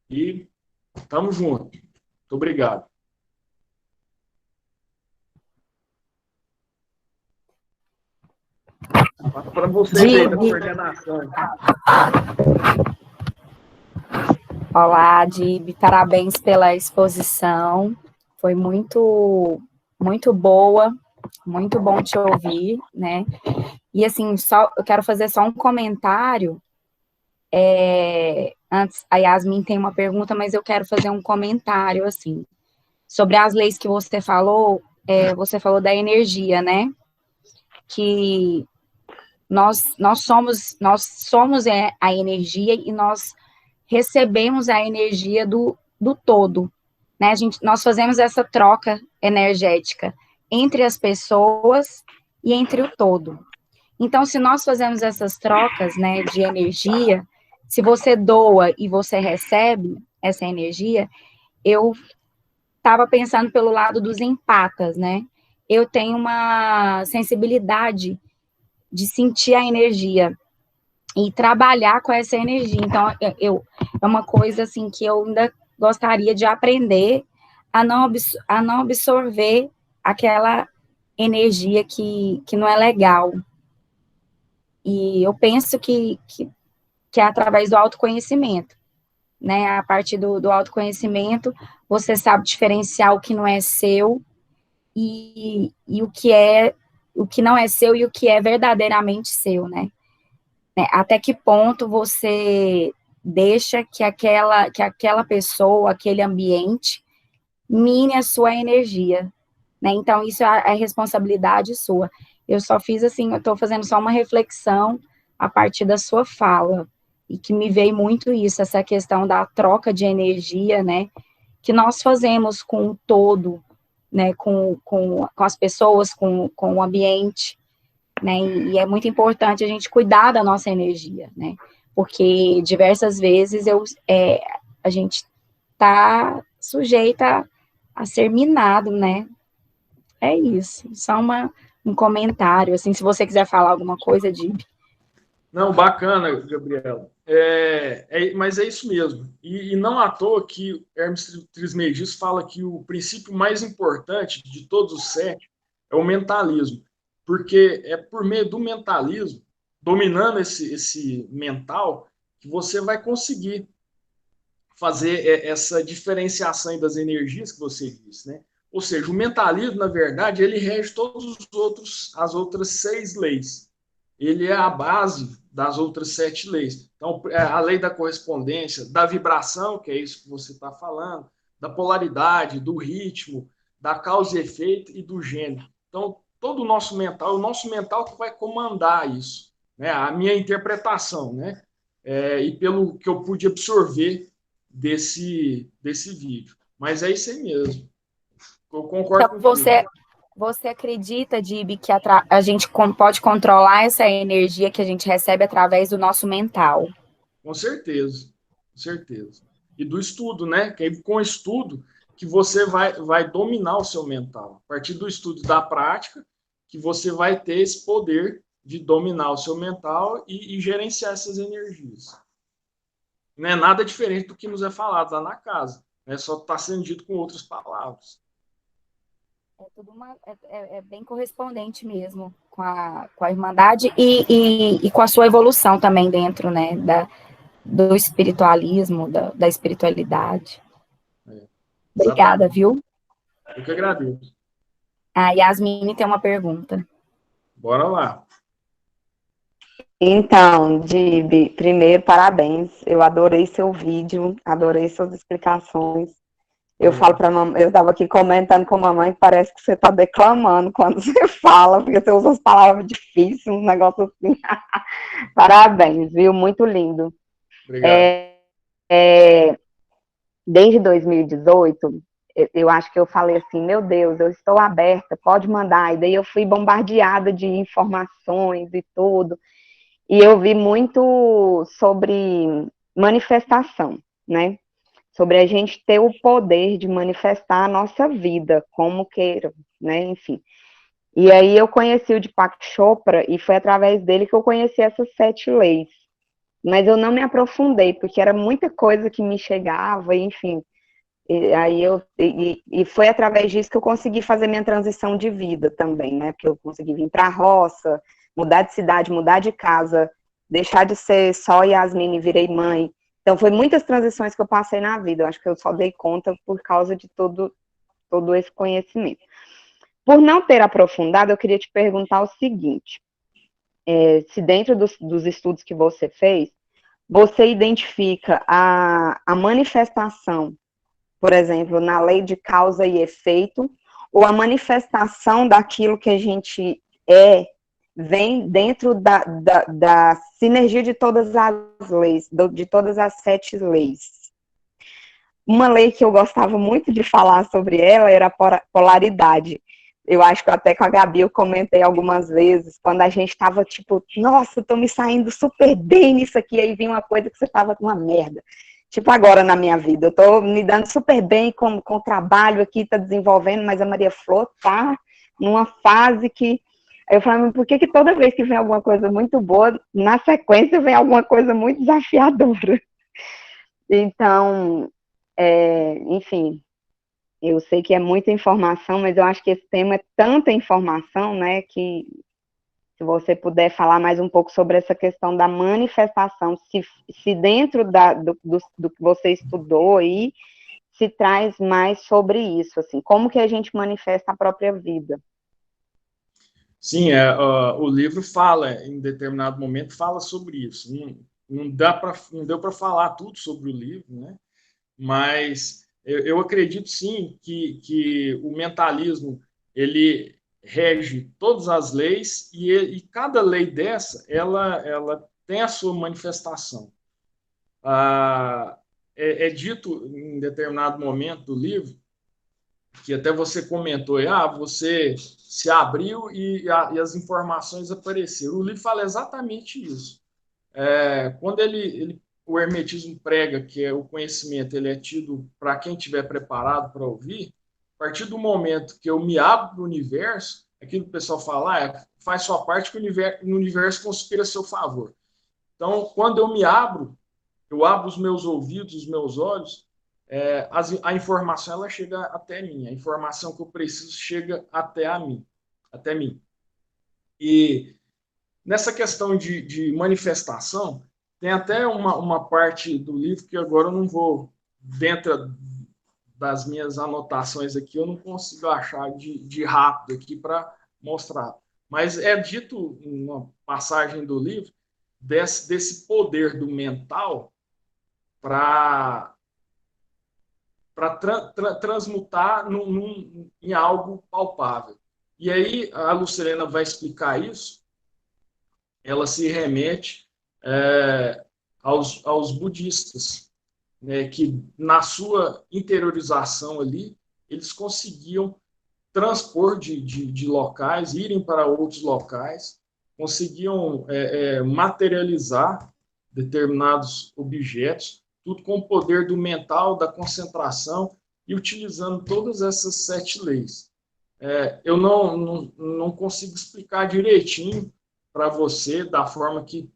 E estamos juntos. Muito obrigado. Para vocês aí da coordenação. Olá, Dib, parabéns pela exposição. Foi muito boa, muito bom te ouvir, né? E assim, eu quero fazer só um comentário. Antes, a Yasmin tem uma pergunta, mas eu quero fazer um comentário, assim, sobre as leis que você falou da energia, né? Que nós somos a energia e nós recebemos a energia do todo, né? Nós fazemos essa troca energética entre as pessoas e entre o todo. Então, se nós fazemos essas trocas, né, de energia, se você doa e você recebe essa energia, eu estava pensando pelo lado dos empatas, né? Eu tenho uma sensibilidade de sentir a energia e trabalhar com essa energia. Então, é uma coisa assim que eu ainda gostaria de aprender a não absorver aquela energia que não é legal. E eu penso que é através do autoconhecimento, né? A partir do autoconhecimento, você sabe diferenciar o que não é seu e o que não é seu e o que é verdadeiramente seu, né? Até que ponto você deixa que aquela pessoa, aquele ambiente, mine a sua energia, né? Então, isso é responsabilidade sua. Eu só fiz assim, eu estou fazendo só uma reflexão a partir da sua fala, e que me veio muito isso, essa questão da troca de energia, né? Que nós fazemos com o todo, né, com as pessoas, com o ambiente, né, e é muito importante a gente cuidar da nossa energia, né, porque diversas vezes a gente está sujeita a ser minado, né, é isso, só um comentário, assim, se você quiser falar alguma coisa, Dib. Não, bacana, Gabriela. Mas é isso mesmo. E não à toa que Hermes Trismegisto fala que o princípio mais importante de todos os 7 é o mentalismo. Porque é por meio do mentalismo, dominando esse mental, que você vai conseguir fazer essa diferenciação das energias que você disse, né? Ou seja, o mentalismo, na verdade, ele rege as outras 6 leis. Ele é a base das outras 7 leis. Então, a lei da correspondência, da vibração, que é isso que você está falando, da polaridade, do ritmo, da causa e efeito e do gênero. Então, todo o nosso mental que vai comandar isso, né? A minha interpretação, né? E pelo que eu pude absorver desse vídeo. Mas é isso aí mesmo. Eu concordo Então, com você acredita, Dib, que a gente pode controlar essa energia que a gente recebe através do nosso mental? Com certeza, com certeza. E do estudo, né? Que aí, com o estudo que você vai dominar o seu mental. A partir do estudo da prática, que você vai ter esse poder de dominar o seu mental e gerenciar essas energias. Não é nada diferente do que nos é falado lá na casa. Né? Só está sendo dito com outras palavras. É bem correspondente mesmo com a Irmandade e com a sua evolução também dentro, né, do espiritualismo, da espiritualidade. Obrigada, viu? Eu que agradeço. A Yasmine tem uma pergunta. Bora lá. Então, Dib, primeiro, parabéns. Eu adorei seu vídeo, adorei suas explicações. Eu falo para mamãe, eu estava aqui comentando com a mamãe que parece que você está declamando quando você fala, porque você usa as palavras difíceis, um negócio assim. Parabéns, viu? Muito lindo. Obrigado. Desde 2018, eu acho que eu falei assim, meu Deus, eu estou aberta, pode mandar. E daí eu fui bombardeada de informações e tudo. E eu vi muito sobre manifestação, né? Sobre a gente ter o poder de manifestar a nossa vida, como queira, né? Enfim. E aí eu conheci o Deepak Chopra e foi através dele que eu conheci essas 7 leis. Mas eu não me aprofundei, porque era muita coisa que me chegava, enfim. E foi através disso que eu consegui fazer minha transição de vida também, né? Porque eu consegui vir para a roça, mudar de cidade, mudar de casa, deixar de ser só Yasmine e virei mãe. Então, foi muitas transições que eu passei na vida. Eu acho que eu só dei conta por causa de todo esse conhecimento. Por não ter aprofundado, eu queria te perguntar o seguinte. Se dentro dos estudos que você fez, você identifica a manifestação, por exemplo, na lei de causa e efeito, ou a manifestação daquilo que a gente vem dentro da sinergia de todas as leis, de todas as 7 leis. Uma lei que eu gostava muito de falar sobre ela era a polaridade. Eu acho que até com a Gabi eu comentei algumas vezes, quando a gente estava tipo, nossa, estou me saindo super bem nisso aqui, aí vinha uma coisa que você estava com uma merda. Tipo agora na minha vida, eu estou me dando super bem com o trabalho aqui, está desenvolvendo, mas a Maria Flor está numa fase que... Aí eu falava, por que toda vez que vem alguma coisa muito boa, na sequência vem alguma coisa muito desafiadora? Então, enfim, eu sei que é muita informação, mas eu acho que esse tema é tanta informação, né, que se você puder falar mais um pouco sobre essa questão da manifestação, se dentro do que você estudou aí, se traz mais sobre isso, assim, como que a gente manifesta a própria vida. Sim, o livro fala, em determinado momento, fala sobre isso. Não deu para falar tudo sobre o livro, né? Mas eu acredito sim que o mentalismo ele rege todas as leis e cada lei dessa ela tem a sua manifestação. É dito em determinado momento do livro que até você comentou, você se abriu e as informações apareceram. O livro fala exatamente isso. Quando o hermetismo prega que o conhecimento ele é tido para quem estiver preparado para ouvir, a partir do momento que eu me abro para o universo, aquilo que o pessoal fala, faz sua parte que o universo conspira a seu favor. Então, quando eu me abro, eu abro os meus ouvidos, os meus olhos, a informação ela chega até mim, a informação que eu preciso chega até mim. E nessa questão de manifestação, tem até uma parte do livro que agora eu não vou, dentro das minhas anotações aqui, eu não consigo achar de rápido aqui para mostrar. Mas é dito uma passagem do livro desse poder do mental para transmutar em algo palpável. E aí a Lucilena vai explicar isso. Ela se remete aos budistas, né, que na sua interiorização ali, eles conseguiam transpor de locais, irem para outros locais, conseguiam materializar determinados objetos, tudo com o poder do mental, da concentração, e utilizando todas essas 7 leis. Eu não consigo explicar direitinho para você, da forma que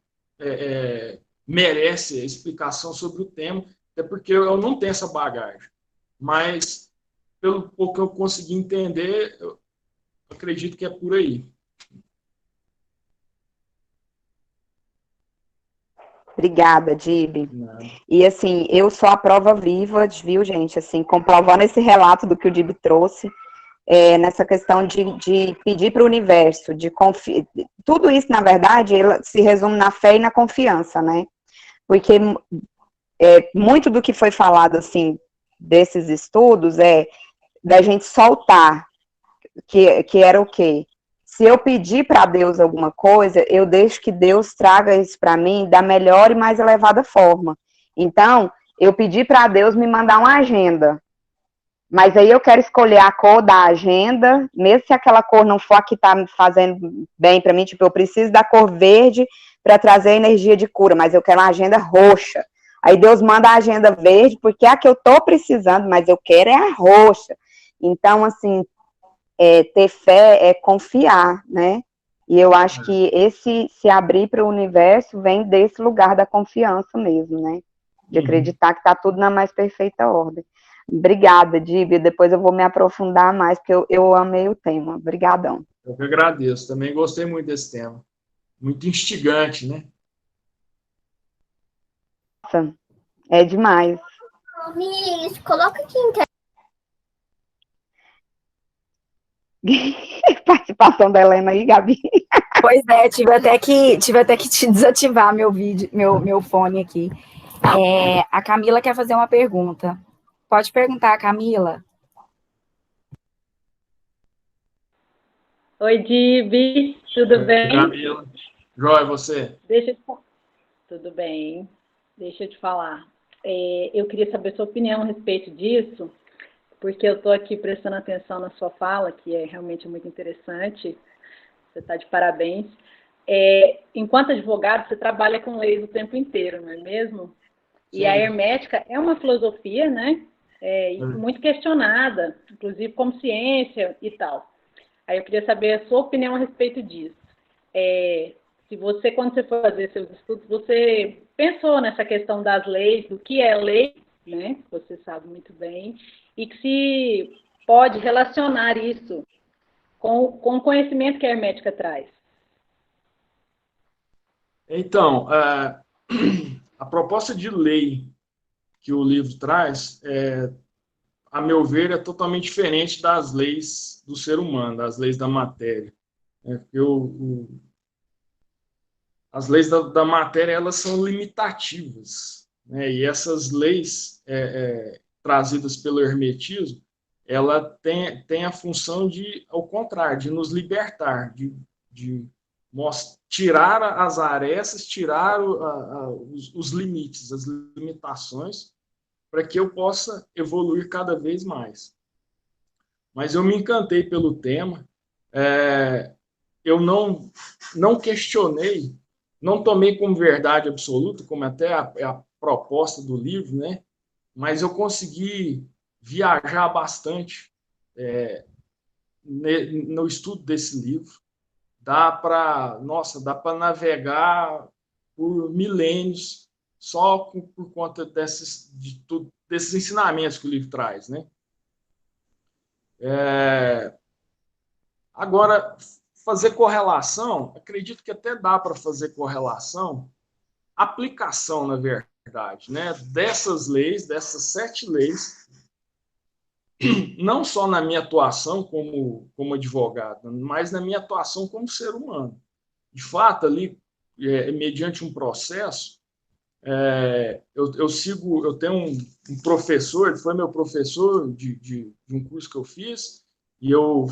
merece a explicação sobre o tema, até porque eu não tenho essa bagagem. Mas, pelo pouco que eu consegui entender, eu acredito que é por aí. Obrigada, Dib. E, assim, eu sou a prova viva, viu, gente? Assim, comprovando esse relato do que o Dib trouxe, nessa questão de pedir para o universo, de confiar. Tudo isso, na verdade, se resume na fé e na confiança, né? Porque muito do que foi falado, assim, desses estudos da gente soltar, que era o quê? Se eu pedir para Deus alguma coisa, eu deixo que Deus traga isso para mim da melhor e mais elevada forma. Então, eu pedi para Deus me mandar uma agenda, mas aí eu quero escolher a cor da agenda, mesmo se aquela cor não for a que está me fazendo bem para mim, tipo, eu preciso da cor verde para trazer energia de cura, mas eu quero uma agenda roxa. Aí Deus manda a agenda verde, porque é a que eu estou precisando, mas eu quero é a roxa. Então, assim, ter fé é confiar, né? E eu acho que se abrir para o universo vem desse lugar da confiança mesmo, né? De acreditar que está tudo na mais perfeita ordem. Obrigada, Dib. Depois eu vou me aprofundar mais, porque eu amei o tema. Obrigadão. Eu que agradeço. Também gostei muito desse tema. Muito instigante, né? Nossa, é demais. Vinícius, coloca aqui em Participação da Helena aí, Gabi. Pois tive até que te desativar meu fone aqui. A Camila quer fazer uma pergunta. Pode perguntar, Camila. Oi, Dib, tudo bem? Camila. Joia, você? Tudo bem. Deixa eu te falar. Eu queria saber sua opinião a respeito disso, porque eu estou aqui prestando atenção na sua fala, que é realmente muito interessante. Você está de parabéns. Enquanto advogado, você trabalha com leis o tempo inteiro, não é mesmo? Sim. E a hermética é uma filosofia, né? Muito questionada, inclusive como ciência e tal. Aí eu queria saber a sua opinião a respeito disso. Se você, quando você for fazer seus estudos, você pensou nessa questão das leis, do que é lei, né? Você sabe muito bem, e que se pode relacionar isso com o conhecimento que a hermética traz. Então, a proposta de lei que o livro traz, a meu ver, é totalmente diferente das leis do ser humano, das leis da matéria. As leis da matéria, elas são limitativas, né? E essas leis trazidas pelo hermetismo, ela tem a função de, ao contrário, de nos libertar, de tirar as arestas, tirar os limites, as limitações, para que eu possa evoluir cada vez mais. mas eu me encantei pelo tema. Eu não questionei, não tomei como verdade absoluta, como até a proposta do livro, né? Mas eu consegui viajar bastante no estudo desse livro. Dá para navegar por milênios só por conta desses ensinamentos que o livro traz, né? Agora, fazer correlação, acredito que até dá para fazer correlação, aplicação, na verdade, né? Dessas leis, dessas 7 leis, não só na minha atuação como advogado, mas na minha atuação como ser humano. De fato, ali, mediante um processo, eu tenho um professor, ele foi meu professor de um curso que eu fiz, e eu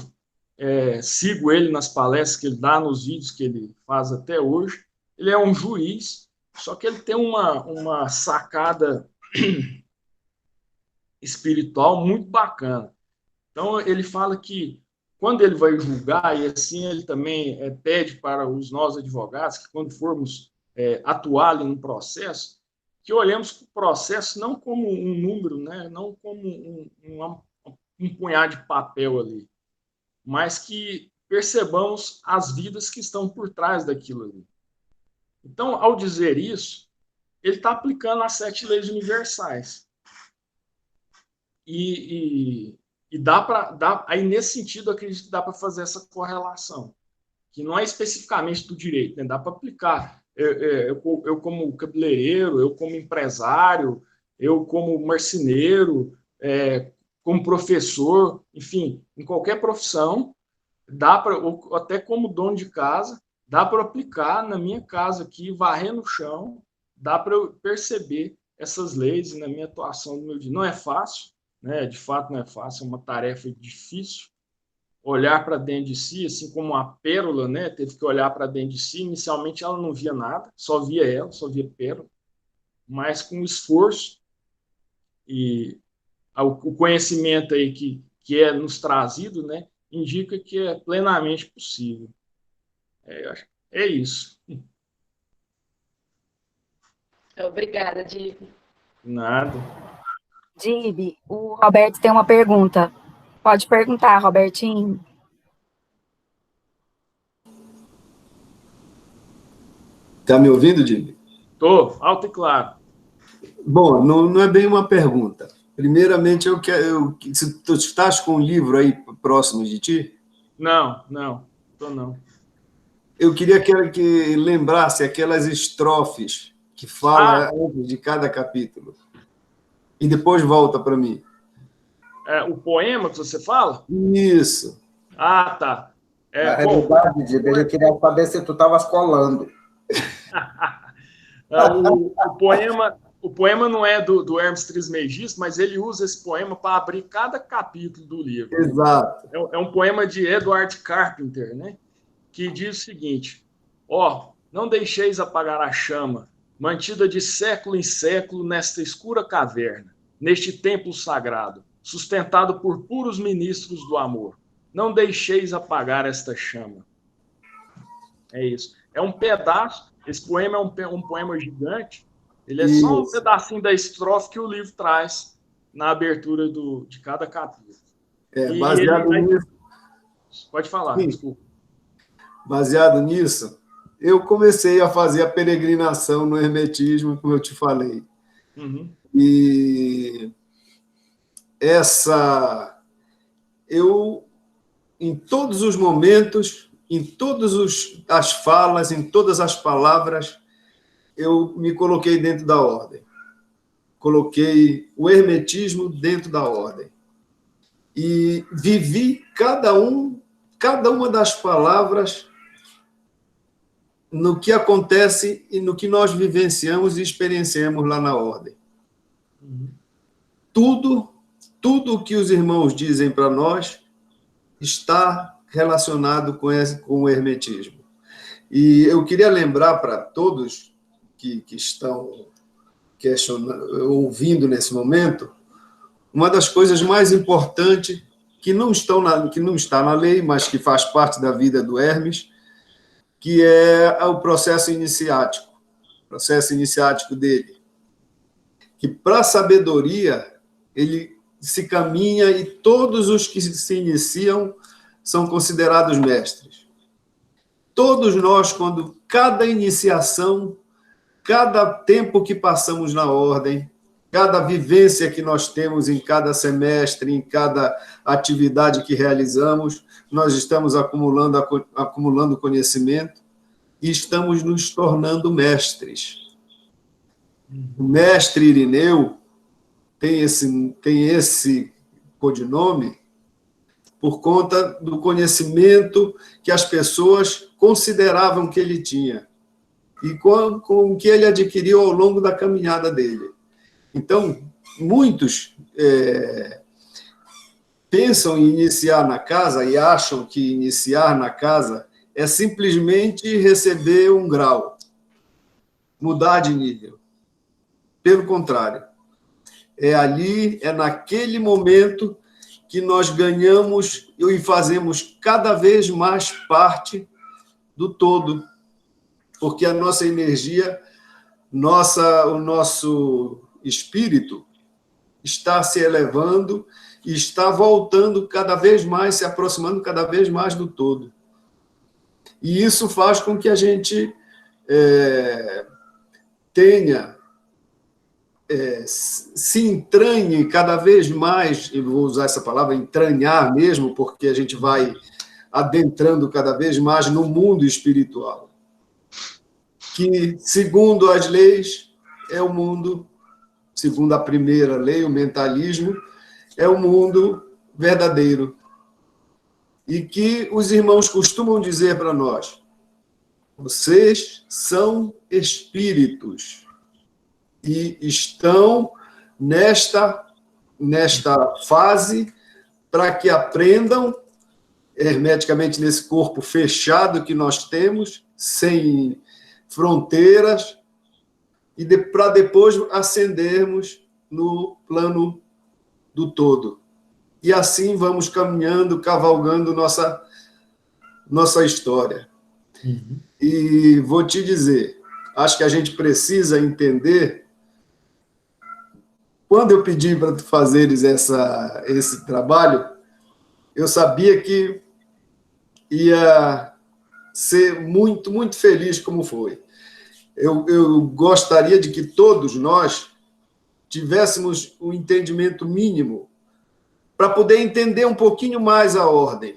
sigo ele nas palestras que ele dá, nos vídeos que ele faz até hoje. Ele é um juiz, só que ele tem uma sacada espiritual muito bacana. Então, ele fala que quando ele vai julgar, e assim ele também pede para nós advogados, que quando formos atuar ali no processo, que olhemos para o processo não como um número, né? Não como um punhado de papel ali, mas que percebamos as vidas que estão por trás daquilo ali. Então, ao dizer isso, ele está aplicando as 7 leis universais. E aí, nesse sentido, eu acredito que dá para fazer essa correlação, que não é especificamente do direito, né? Dá para aplicar. Eu como cabeleireiro, eu como empresário, eu como marceneiro, como professor, enfim, em qualquer profissão, dá para, ou até como dono de casa, dá para aplicar na minha casa aqui, varrendo o chão, dá para eu perceber essas leis na minha atuação do meu dia. Não é fácil, né? De fato não é fácil, é uma tarefa difícil. Olhar para dentro de si, assim como a pérola, né? Teve que olhar para dentro de si. Inicialmente ela não via nada, só via pérola, mas com esforço e o conhecimento aí que é nos trazido, né? Indica que é plenamente possível. É isso. Obrigada, Dib. Nada. Dib, o Roberto tem uma pergunta. Pode perguntar, Robertinho. Está me ouvindo, Dib? Estou, alto e claro. Bom, não é bem uma pergunta. Primeiramente, se tu estás com um livro aí próximo de ti? Não, estou não. Eu queria que lembrasse aquelas estrofes que fala antes de cada capítulo. E depois volta para mim. O poema que você fala? Isso. Ah, tá. Na realidade, Dib, eu queria saber se tu estavas colando. O poema não é do Hermes Trismegisto, mas ele usa esse poema para abrir cada capítulo do livro. Exato. É um poema de Edward Carpenter, né? Que diz o seguinte: não deixeis apagar a chama, mantida de século em século nesta escura caverna, neste templo sagrado, sustentado por puros ministros do amor. Não deixeis apagar esta chama. É isso. É um pedaço, esse poema é um poema gigante, ele é só um pedacinho da estrofe que o livro traz na abertura de cada capítulo. Baseado nisso... Pode falar, Sim. Desculpa. Baseado nisso, eu comecei a fazer a peregrinação no hermetismo, como eu te falei. Uhum. E em todos os momentos, em todas as falas, em todas as palavras, eu me coloquei dentro da ordem. Coloquei o hermetismo dentro da ordem. E vivi cada uma das palavras no que acontece e no que nós vivenciamos e experienciamos lá na ordem. Uhum. Tudo o que os irmãos dizem para nós está relacionado com o hermetismo. E eu queria lembrar para todos que estão ouvindo nesse momento, uma das coisas mais importantes que não está na lei, mas que faz parte da vida do Hermes, que é o processo iniciático dele, que para a sabedoria ele se caminha e todos os que se iniciam são considerados mestres. Todos nós, quando cada iniciação, cada tempo que passamos na ordem, cada vivência que nós temos em cada semestre, em cada atividade que realizamos, nós estamos acumulando conhecimento e estamos nos tornando mestres. O mestre Irineu tem esse codinome por conta do conhecimento que as pessoas consideravam que ele tinha e com o que ele adquiriu ao longo da caminhada dele. Então, muitos pensam em iniciar na casa e acham que iniciar na casa é simplesmente receber um grau, mudar de nível. Pelo contrário, é naquele momento que nós ganhamos e fazemos cada vez mais parte do todo, porque a nossa energia, o nosso espírito está se elevando e está voltando cada vez mais, se aproximando cada vez mais do todo. E isso faz com que a gente se entranhe cada vez mais, e vou usar essa palavra, entranhar mesmo, porque a gente vai adentrando cada vez mais no mundo espiritual, que, segundo as leis, é o mundo, segundo a primeira lei, o mentalismo, é o mundo verdadeiro. E que os irmãos costumam dizer para nós: vocês são espíritos e estão nesta fase para que aprendam hermeticamente nesse corpo fechado que nós temos, sem fronteiras, e para depois ascendermos no plano do todo. E assim vamos caminhando, cavalgando nossa história. Uhum. E vou te dizer, acho que a gente precisa entender. Quando eu pedi para tu fazeres esse trabalho, eu sabia que ia ser muito, muito feliz como foi. Eu gostaria de que todos nós tivéssemos um entendimento mínimo para poder entender um pouquinho mais a ordem.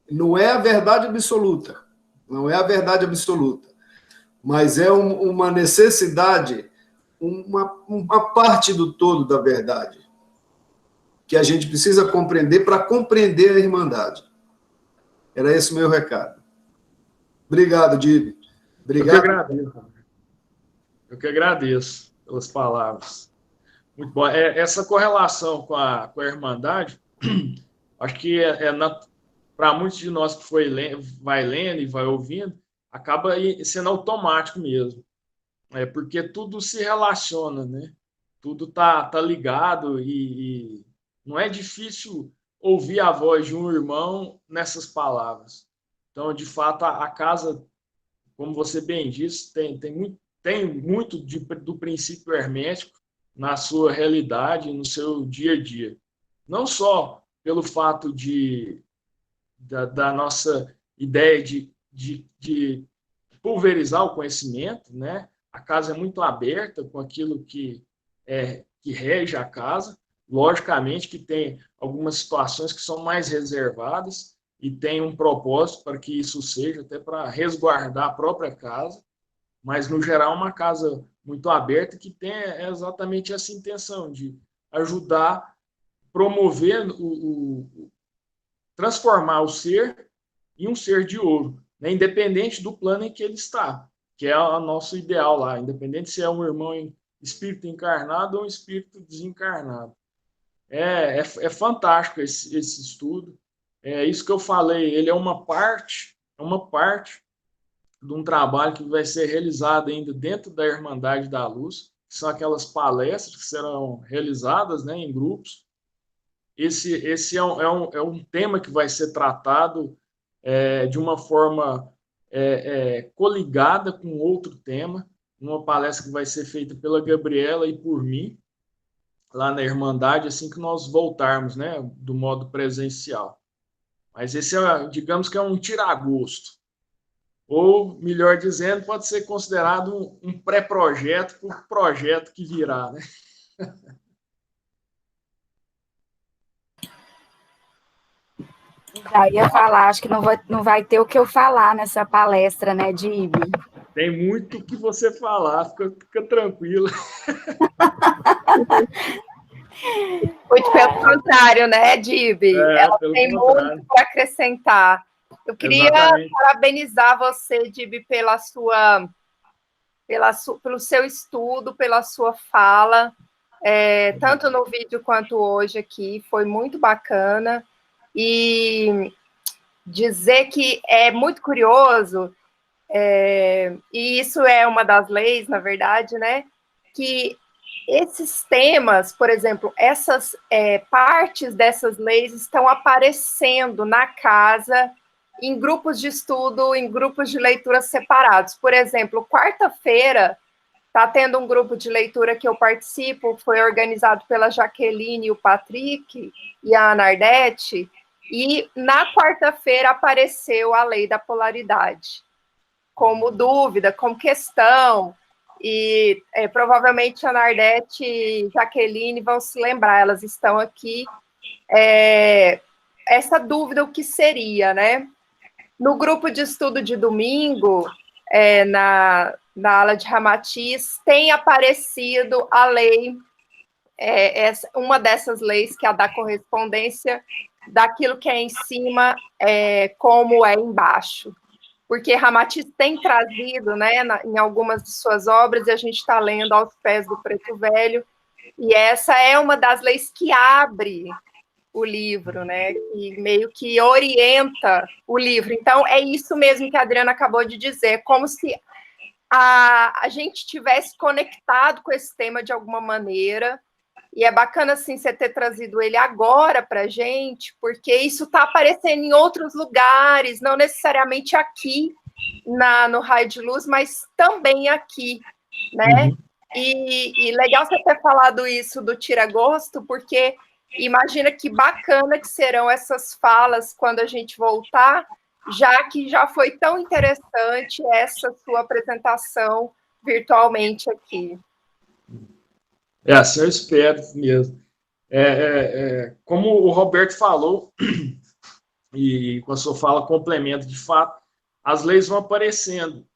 Não é a verdade absoluta, mas é uma necessidade, uma parte do todo da verdade, que a gente precisa compreender para compreender a Irmandade. Era esse o meu recado. Obrigado, Dibe. Obrigado. Eu que agradeço pelas palavras. Muito bom. Essa correlação com a Irmandade, acho que para muitos de nós que vai lendo e vai ouvindo, acaba sendo automático mesmo. Porque tudo se relaciona, né? Tudo tá ligado e não é difícil ouvir a voz de um irmão nessas palavras. Então, de fato, a casa, como você bem disse, tem muito do princípio hermético na sua realidade, no seu dia a dia. Não só pelo fato da nossa ideia de pulverizar o conhecimento, né? A casa é muito aberta com aquilo que rege a casa. Logicamente que tem algumas situações que são mais reservadas e tem um propósito para que isso seja, até para resguardar a própria casa, mas, no geral, uma casa muito aberta que tem exatamente essa intenção de ajudar, promover, transformar o ser em um ser de ouro, né? Independente do plano em que ele está, que é o nosso ideal lá, independente se é um irmão em espírito encarnado ou um espírito desencarnado. É fantástico esse estudo. É isso que eu falei, ele é uma parte de um trabalho que vai ser realizado ainda dentro da Irmandade da Luz, que são aquelas palestras que serão realizadas, né, em grupos, esse é um tema que vai ser tratado de uma forma coligada com outro tema, numa palestra que vai ser feita pela Gabriela e por mim, lá na Irmandade, assim que nós voltarmos, né, do modo presencial. Mas esse, digamos que é um tira-gosto. Ou, melhor dizendo, pode ser considerado um pré-projeto para o projeto que virá, né? Já ia falar, acho que não vai ter o que eu falar nessa palestra, né, Dib? Tem muito que você falar, fica tranquila. Muito pelo contrário, né, Dib? Ela tem contrário. muito para acrescentar. Eu queria parabenizar você, Dib, pelo seu estudo, pela sua fala, tanto no vídeo quanto hoje aqui, foi muito bacana. E dizer que é muito curioso, e isso é uma das leis, na verdade, né, que esses temas, por exemplo, essas partes dessas leis estão aparecendo na casa em grupos de estudo, em grupos de leitura separados. Por exemplo, quarta-feira está tendo um grupo de leitura que eu participo, foi organizado pela Jaqueline, o Patrick e a Nardete, e na quarta-feira apareceu a lei da polaridade como dúvida, como questão, e provavelmente a Nardete e Jaqueline vão se lembrar, elas estão aqui, essa dúvida, o que seria, né? No grupo de estudo de domingo, na aula de Ramatiz, tem aparecido a lei, uma dessas leis, que é a da correspondência, daquilo que é em cima, como é embaixo. Porque Ramatiz tem trazido, né, em algumas de suas obras, e a gente está lendo Aos Pés do Preto Velho, e essa é uma das leis que abre o livro, né, que meio que orienta o livro. Então, é isso mesmo que a Adriana acabou de dizer, como se a gente tivesse conectado com esse tema de alguma maneira, e é bacana, assim, você ter trazido ele agora para a gente, porque isso está aparecendo em outros lugares, não necessariamente aqui no Raio de Luz, mas também aqui, né? E legal você ter falado isso do tira-gosto, porque imagina que bacana que serão essas falas quando a gente voltar, já que já foi tão interessante essa sua apresentação virtualmente aqui. Assim eu espero mesmo. Como o Roberto falou, e com a sua fala complementa, de fato, as leis vão aparecendo.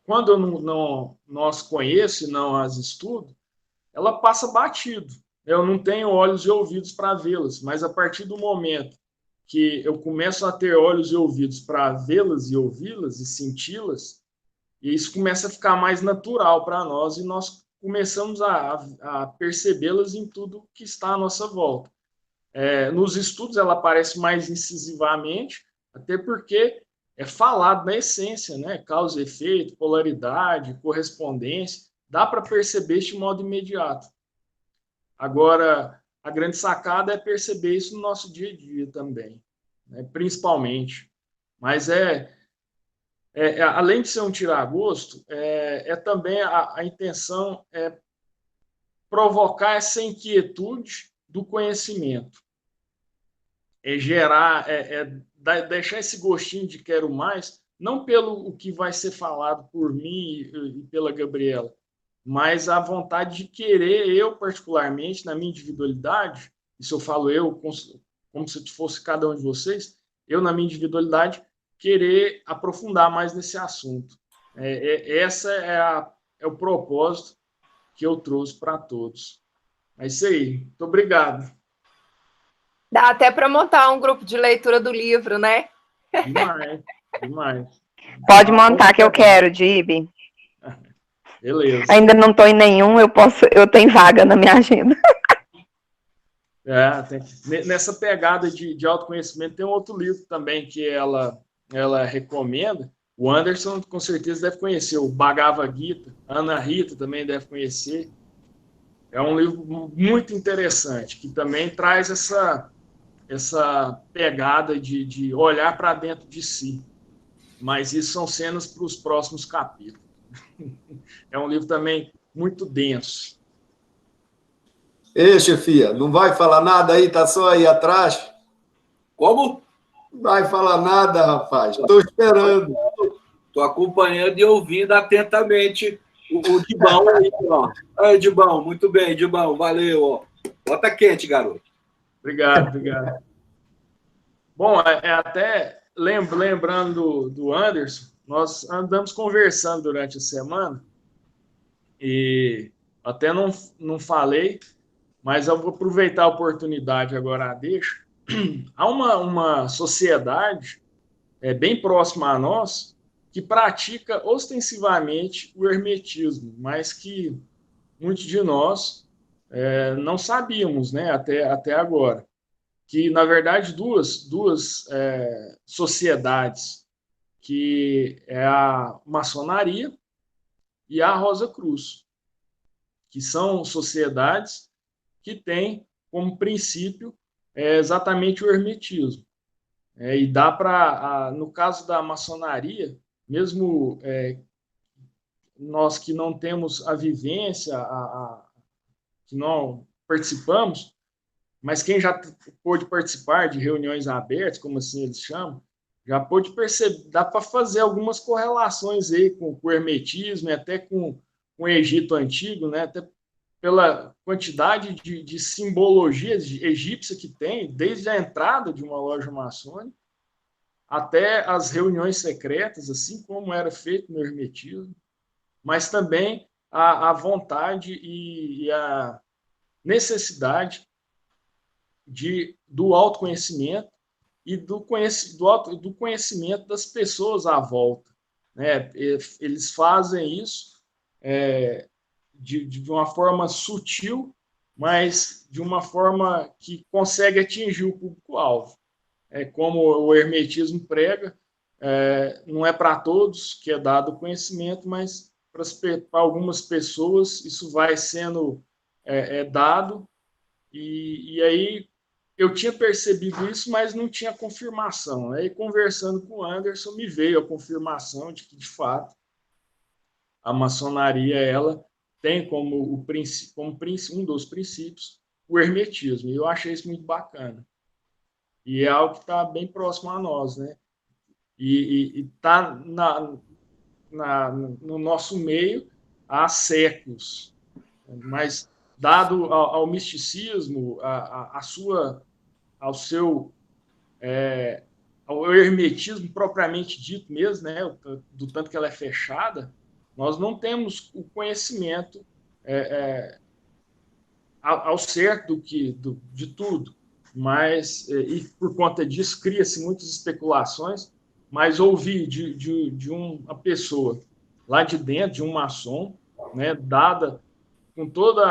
Quando eu não as conheço e não as estudo, ela passa batido. Eu não tenho olhos e ouvidos para vê-las, mas a partir do momento que eu começo a ter olhos e ouvidos para vê-las e ouvi-las e senti-las, e isso começa a ficar mais natural para nós, e nós começamos a percebê-las em tudo que está à nossa volta. Nos estudos ela aparece mais incisivamente, até porque é falado na essência, né? Causa e efeito, polaridade, correspondência, dá para perceber de modo imediato. Agora, a grande sacada é perceber isso no nosso dia a dia também, né? Principalmente. Mas além de ser um tira-gosto, também a intenção é provocar essa inquietude do conhecimento, gerar, deixar esse gostinho de quero mais, não pelo o que vai ser falado por mim e pela Gabriela, mas a vontade de querer, eu particularmente, na minha individualidade, e se eu falo eu, como se fosse cada um de vocês, eu na minha individualidade, querer aprofundar mais nesse assunto. Essa é o propósito que eu trouxe para todos. É isso aí. Muito obrigado. Dá até para montar um grupo de leitura do livro, né? Demais. Pode montar que eu quero, Dib. Beleza. Ainda não estou em nenhum, eu tenho vaga na minha agenda. Nessa pegada de autoconhecimento, tem um outro livro também que ela recomenda. O Anderson, com certeza, deve conhecer. O Bhagavad Gita. A Ana Rita também deve conhecer. É um livro muito interessante, que também traz essa pegada de olhar para dentro de si. Mas isso são cenas para os próximos capítulos. É um livro também muito denso. Ei, chefia, não vai falar nada aí? Tá só aí atrás? Como? Não vai falar nada, rapaz. Estou esperando. Estou acompanhando e ouvindo atentamente o Dibão aí, ó. Aí, Dibão, muito bem, Dibão, valeu, ó. Bota quente, garoto. Obrigado, obrigado. Bom, até lembrando do Anderson, nós andamos conversando durante a semana e até não falei, mas eu vou aproveitar a oportunidade agora, deixa. Há uma sociedade bem próxima a nós que pratica ostensivamente o hermetismo, mas que muitos de nós não sabíamos, né, até agora. Que, na verdade, duas sociedades, que é a maçonaria e a Rosa Cruz, que são sociedades que têm como princípio exatamente o hermetismo. E dá para, no caso da maçonaria, mesmo nós que não temos a vivência, que não participamos, mas quem já pôde participar de reuniões abertas, como assim eles chamam, já pôde perceber, dá para fazer algumas correlações aí com o hermetismo e até com o Egito Antigo, né? Até pela quantidade de simbologias egípcia que tem, desde a entrada de uma loja maçônica até as reuniões secretas, assim como era feito no hermetismo, mas também a vontade e a necessidade do autoconhecimento e do conhecimento das pessoas à volta, né? Eles fazem isso de uma forma sutil, mas de uma forma que consegue atingir o público-alvo. Como o hermetismo prega, não é para todos que é dado o conhecimento, mas para algumas pessoas isso vai sendo dado, e aí eu tinha percebido isso, mas não tinha confirmação. Aí, conversando com o Anderson, me veio a confirmação de que, de fato, a maçonaria ela tem como um dos princípios o hermetismo. E eu achei isso muito bacana. E é algo que está bem próximo a nós, né? E está no nosso meio há séculos. Mas, dado ao misticismo, ao hermetismo propriamente dito mesmo, né, do tanto que ela é fechada, nós não temos o conhecimento ao certo de tudo, mas e por conta disso cria-se muitas especulações, mas ouvir de uma pessoa lá de dentro, de um maçom, né, dada com toda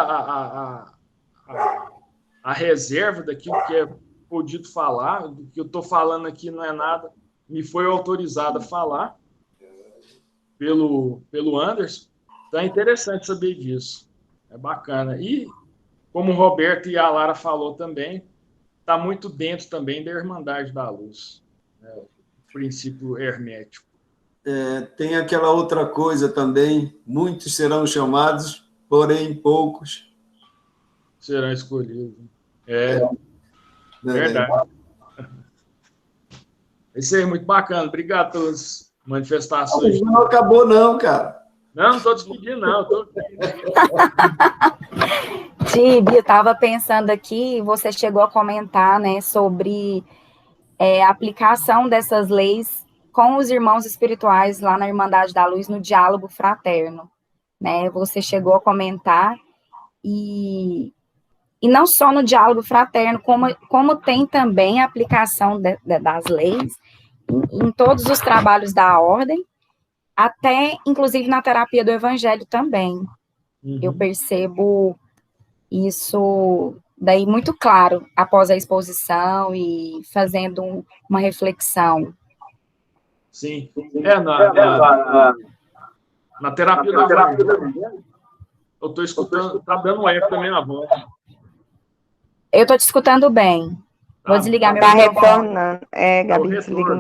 a reserva daquilo que é podido falar, do que eu estou falando aqui não é nada, me foi autorizado a falar pelo Anderson, então é interessante saber disso, é bacana. E, como o Roberto e a Lara falou também, está muito dentro também da Irmandade da Luz, né, o princípio hermético. Tem aquela outra coisa também, muitos serão chamados, porém poucos serão escolhidos. Verdade. Isso aí é muito bacana. Obrigado pelas manifestações. Não acabou, não, cara. Não estou despedindo, não. Tibi, eu estava pensando aqui, você chegou a comentar, né, sobre a aplicação dessas leis com os irmãos espirituais lá na Irmandade da Luz, no diálogo fraterno, né? Você chegou a comentar, e não só no diálogo fraterno, como tem também a aplicação das leis em todos os trabalhos da ordem, até, inclusive, na terapia do evangelho também. Uhum. Eu percebo isso daí muito claro, após a exposição e fazendo uma reflexão. Sim. Na terapia do evangelho. Eu estou escutando, está dando eco também na voz. Eu estou te escutando bem. Vou desligar meu microfone. microfone. Tá retornando. Gabi, desliga o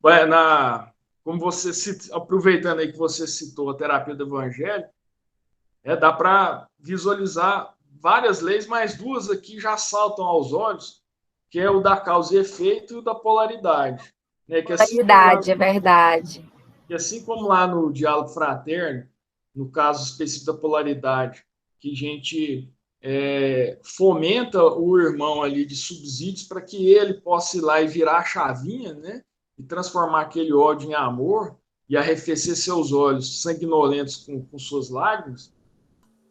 microfone. Como você aproveitando aí que você citou a terapia do evangelho, dá para visualizar várias leis, mas duas aqui já saltam aos olhos, que é o da causa e efeito e o da polaridade. Né? Que Polaridade, é verdade. E assim como lá no diálogo fraterno, no caso específico da polaridade, que a gente fomenta o irmão ali de subsídios para que ele possa ir lá e virar a chavinha, né? E transformar aquele ódio em amor e arrefecer seus olhos sanguinolentos com suas lágrimas.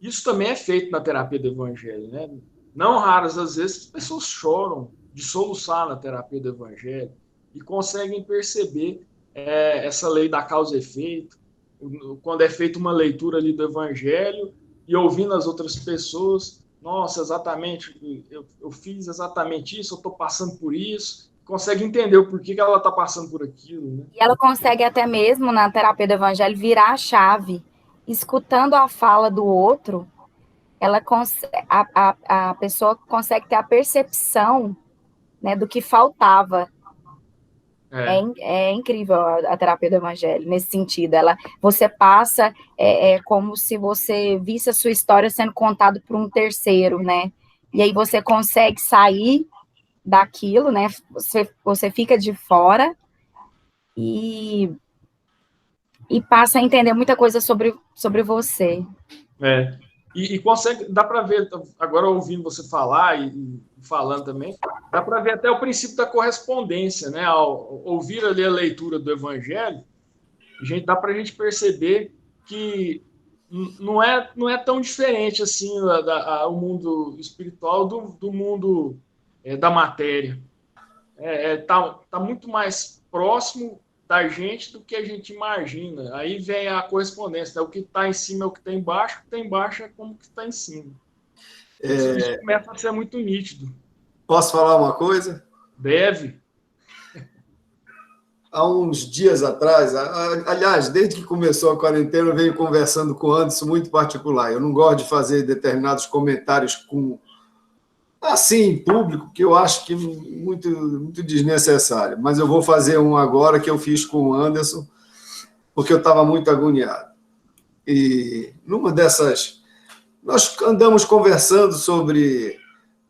Isso também é feito na terapia do evangelho, né? Não raras às vezes as pessoas choram de soluçar na terapia do evangelho e conseguem perceber essa lei da causa e efeito, quando é feita uma leitura ali do evangelho e ouvindo as outras pessoas, nossa, exatamente, eu fiz exatamente isso, eu estou passando por isso, consegue entender o porquê que ela está passando por aquilo. Né? E ela consegue até mesmo, na terapia do evangelho, virar a chave. Escutando a fala do outro, a pessoa consegue ter a percepção, né, do que faltava. É incrível a terapia do evangelho, nesse sentido. Você passa, como se você visse a sua história sendo contada por um terceiro, né? E aí você consegue sair daquilo, né? Você fica de fora e passa a entender muita coisa sobre você. E consegue, dá para ver, agora ouvindo você falar e falando também, dá para ver até o princípio da correspondência, né? Ao ouvir ali a leitura do Evangelho, dá para a gente perceber que não é tão diferente assim o mundo espiritual do mundo da matéria. Tá muito mais próximo da gente do que a gente imagina. Aí vem a correspondência, né? O que está em cima é o que está embaixo, o que está embaixo é como o que está em cima. Isso começa a ser muito nítido. Posso falar uma coisa? Deve. Há uns dias atrás, aliás, desde que começou a quarentena, eu venho conversando com o Anderson muito particular. Eu não gosto de fazer determinados comentários assim, em público, que eu acho que muito, muito desnecessário. Mas eu vou fazer um agora que eu fiz com o Anderson, porque eu estava muito agoniado. E numa dessas... Nós andamos conversando sobre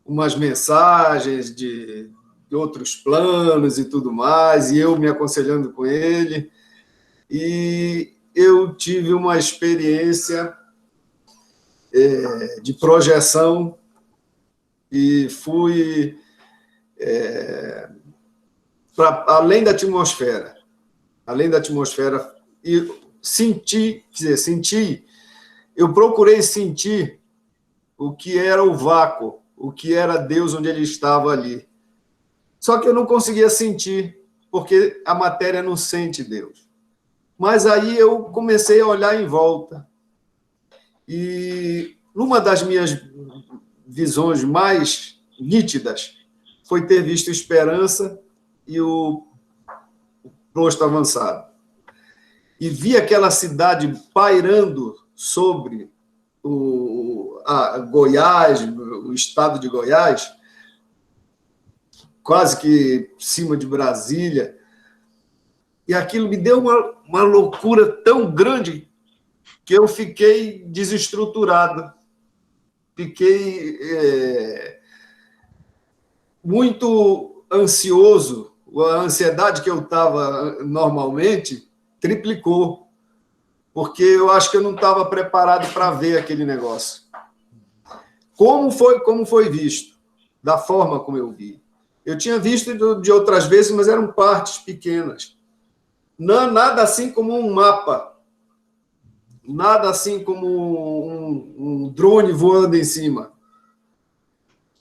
umas mensagens de outros planos e tudo mais, e eu me aconselhando com ele. E eu tive uma experiência de projeção e fui além da atmosfera, e senti, eu procurei sentir o que era o vácuo, o que era Deus onde ele estava ali. Só que eu não conseguia sentir, porque a matéria não sente Deus. Mas aí eu comecei a olhar em volta. E numa das minhas visões mais nítidas foi ter visto Esperança e o Posto Avançado. E vi aquela cidade pairando sobre Goiás, o estado de Goiás, quase que cima de Brasília. E aquilo me deu uma loucura tão grande que eu fiquei desestruturado. Fiquei muito ansioso. A ansiedade que eu estava normalmente triplicou, porque eu acho que eu não estava preparado para ver aquele negócio. Como foi visto? Da forma como eu vi. Eu tinha visto de outras vezes, mas eram partes pequenas. Nada assim como um mapa. Nada assim como um drone voando em cima.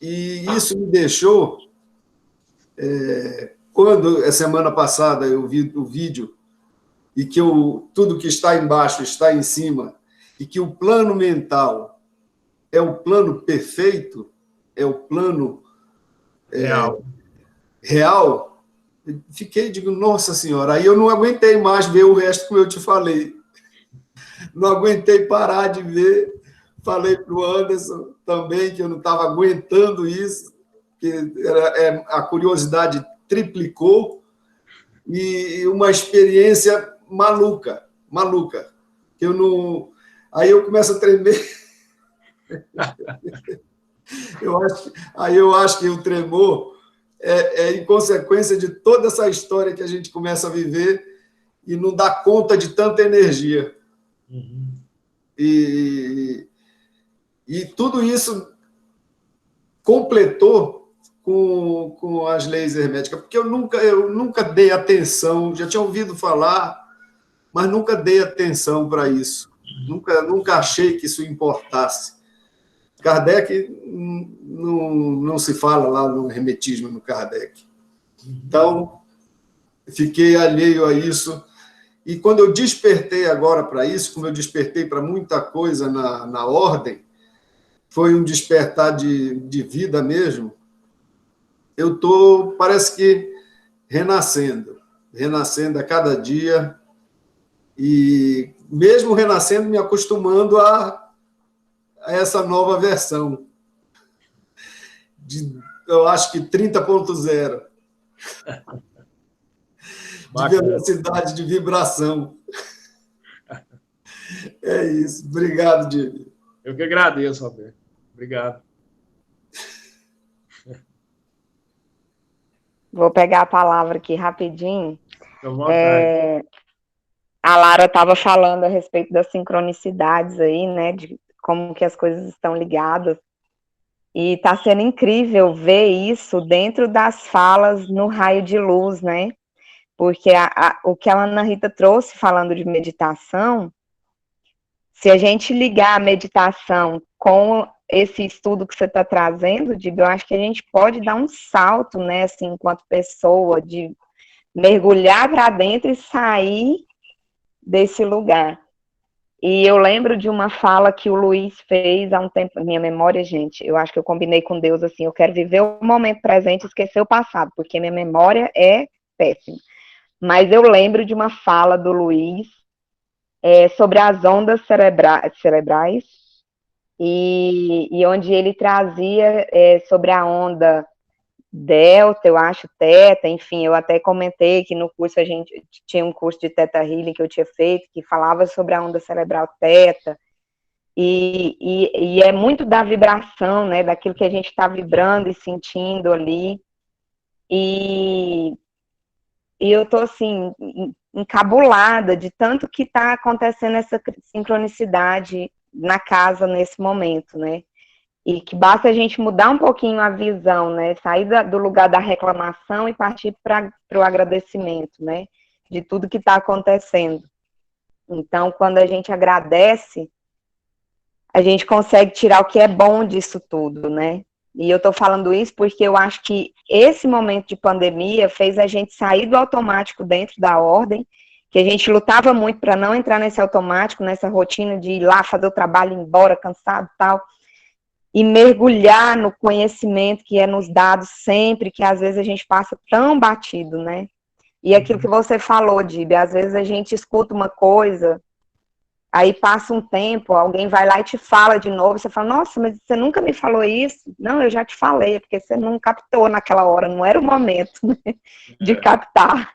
E isso me deixou... quando, a semana passada, eu vi o vídeo e que tudo que está embaixo está em cima, e que o plano mental é o plano perfeito, é o plano real, digo, nossa senhora, aí eu não aguentei mais ver o resto, como eu te falei. não aguentei parar de ver. Falei para o Anderson também que eu não estava aguentando isso, que a curiosidade triplicou, e uma experiência maluca. Eu não... Aí eu começo a tremer. Eu acho que o tremor é em consequência de toda essa história que a gente começa a viver e não dá conta de tanta energia. Uhum. E tudo isso completou com as leis herméticas, porque eu nunca dei atenção, já tinha ouvido falar, mas nunca dei atenção para isso. Nunca achei que isso importasse. Kardec não se fala lá no hermetismo no Kardec. Então, fiquei alheio a isso. E quando eu despertei agora para isso, como eu despertei para muita coisa na ordem, foi um despertar de vida mesmo, eu estou, parece que, renascendo a cada dia, e mesmo renascendo, me acostumando a essa nova versão, eu acho que 30.0, de velocidade de vibração. É isso. Obrigado, Diego. Eu que agradeço, Roberto. Obrigado. Vou pegar a palavra aqui rapidinho. Fique à vontade. A Lara estava falando a respeito das sincronicidades aí, né, de como que as coisas estão ligadas, e está sendo incrível ver isso dentro das falas no raio de luz, né, porque o que a Ana Rita trouxe falando de meditação, se a gente ligar a meditação com esse estudo que você está trazendo, eu acho que a gente pode dar um salto, né, assim, enquanto pessoa, de mergulhar para dentro e sair desse lugar. E eu lembro de uma fala que o Luiz fez há um tempo, minha memória, gente, eu acho que eu combinei com Deus assim, eu quero viver o momento presente e esquecer o passado, porque minha memória é péssima. Mas eu lembro de uma fala do Luiz sobre as ondas cerebrais, e onde ele trazia sobre a onda delta, eu acho, teta, enfim, eu até comentei que no curso a gente tinha um curso de teta healing que eu tinha feito, que falava sobre a onda cerebral teta, e é muito da vibração, né, daquilo que a gente está vibrando e sentindo ali, e eu tô, assim, encabulada de tanto que está acontecendo essa sincronicidade na casa nesse momento, né, e que basta a gente mudar um pouquinho a visão, né, sair do lugar da reclamação e partir para o agradecimento, né, de tudo que está acontecendo. Então, quando a gente agradece, a gente consegue tirar o que é bom disso tudo, né, e eu estou falando isso porque eu acho que esse momento de pandemia fez a gente sair do automático dentro da ordem, que a gente lutava muito para não entrar nesse automático, nessa rotina de ir lá fazer o trabalho, ir embora, cansado e tal, e mergulhar no conhecimento que é nos dado sempre, que às vezes a gente passa tão batido, né? E aquilo que você falou, Dibe, às vezes a gente escuta uma coisa, aí passa um tempo, alguém vai lá e te fala de novo, você fala, nossa, mas você nunca me falou isso? Não, eu já te falei, porque você não captou naquela hora, não era o momento, né, de captar.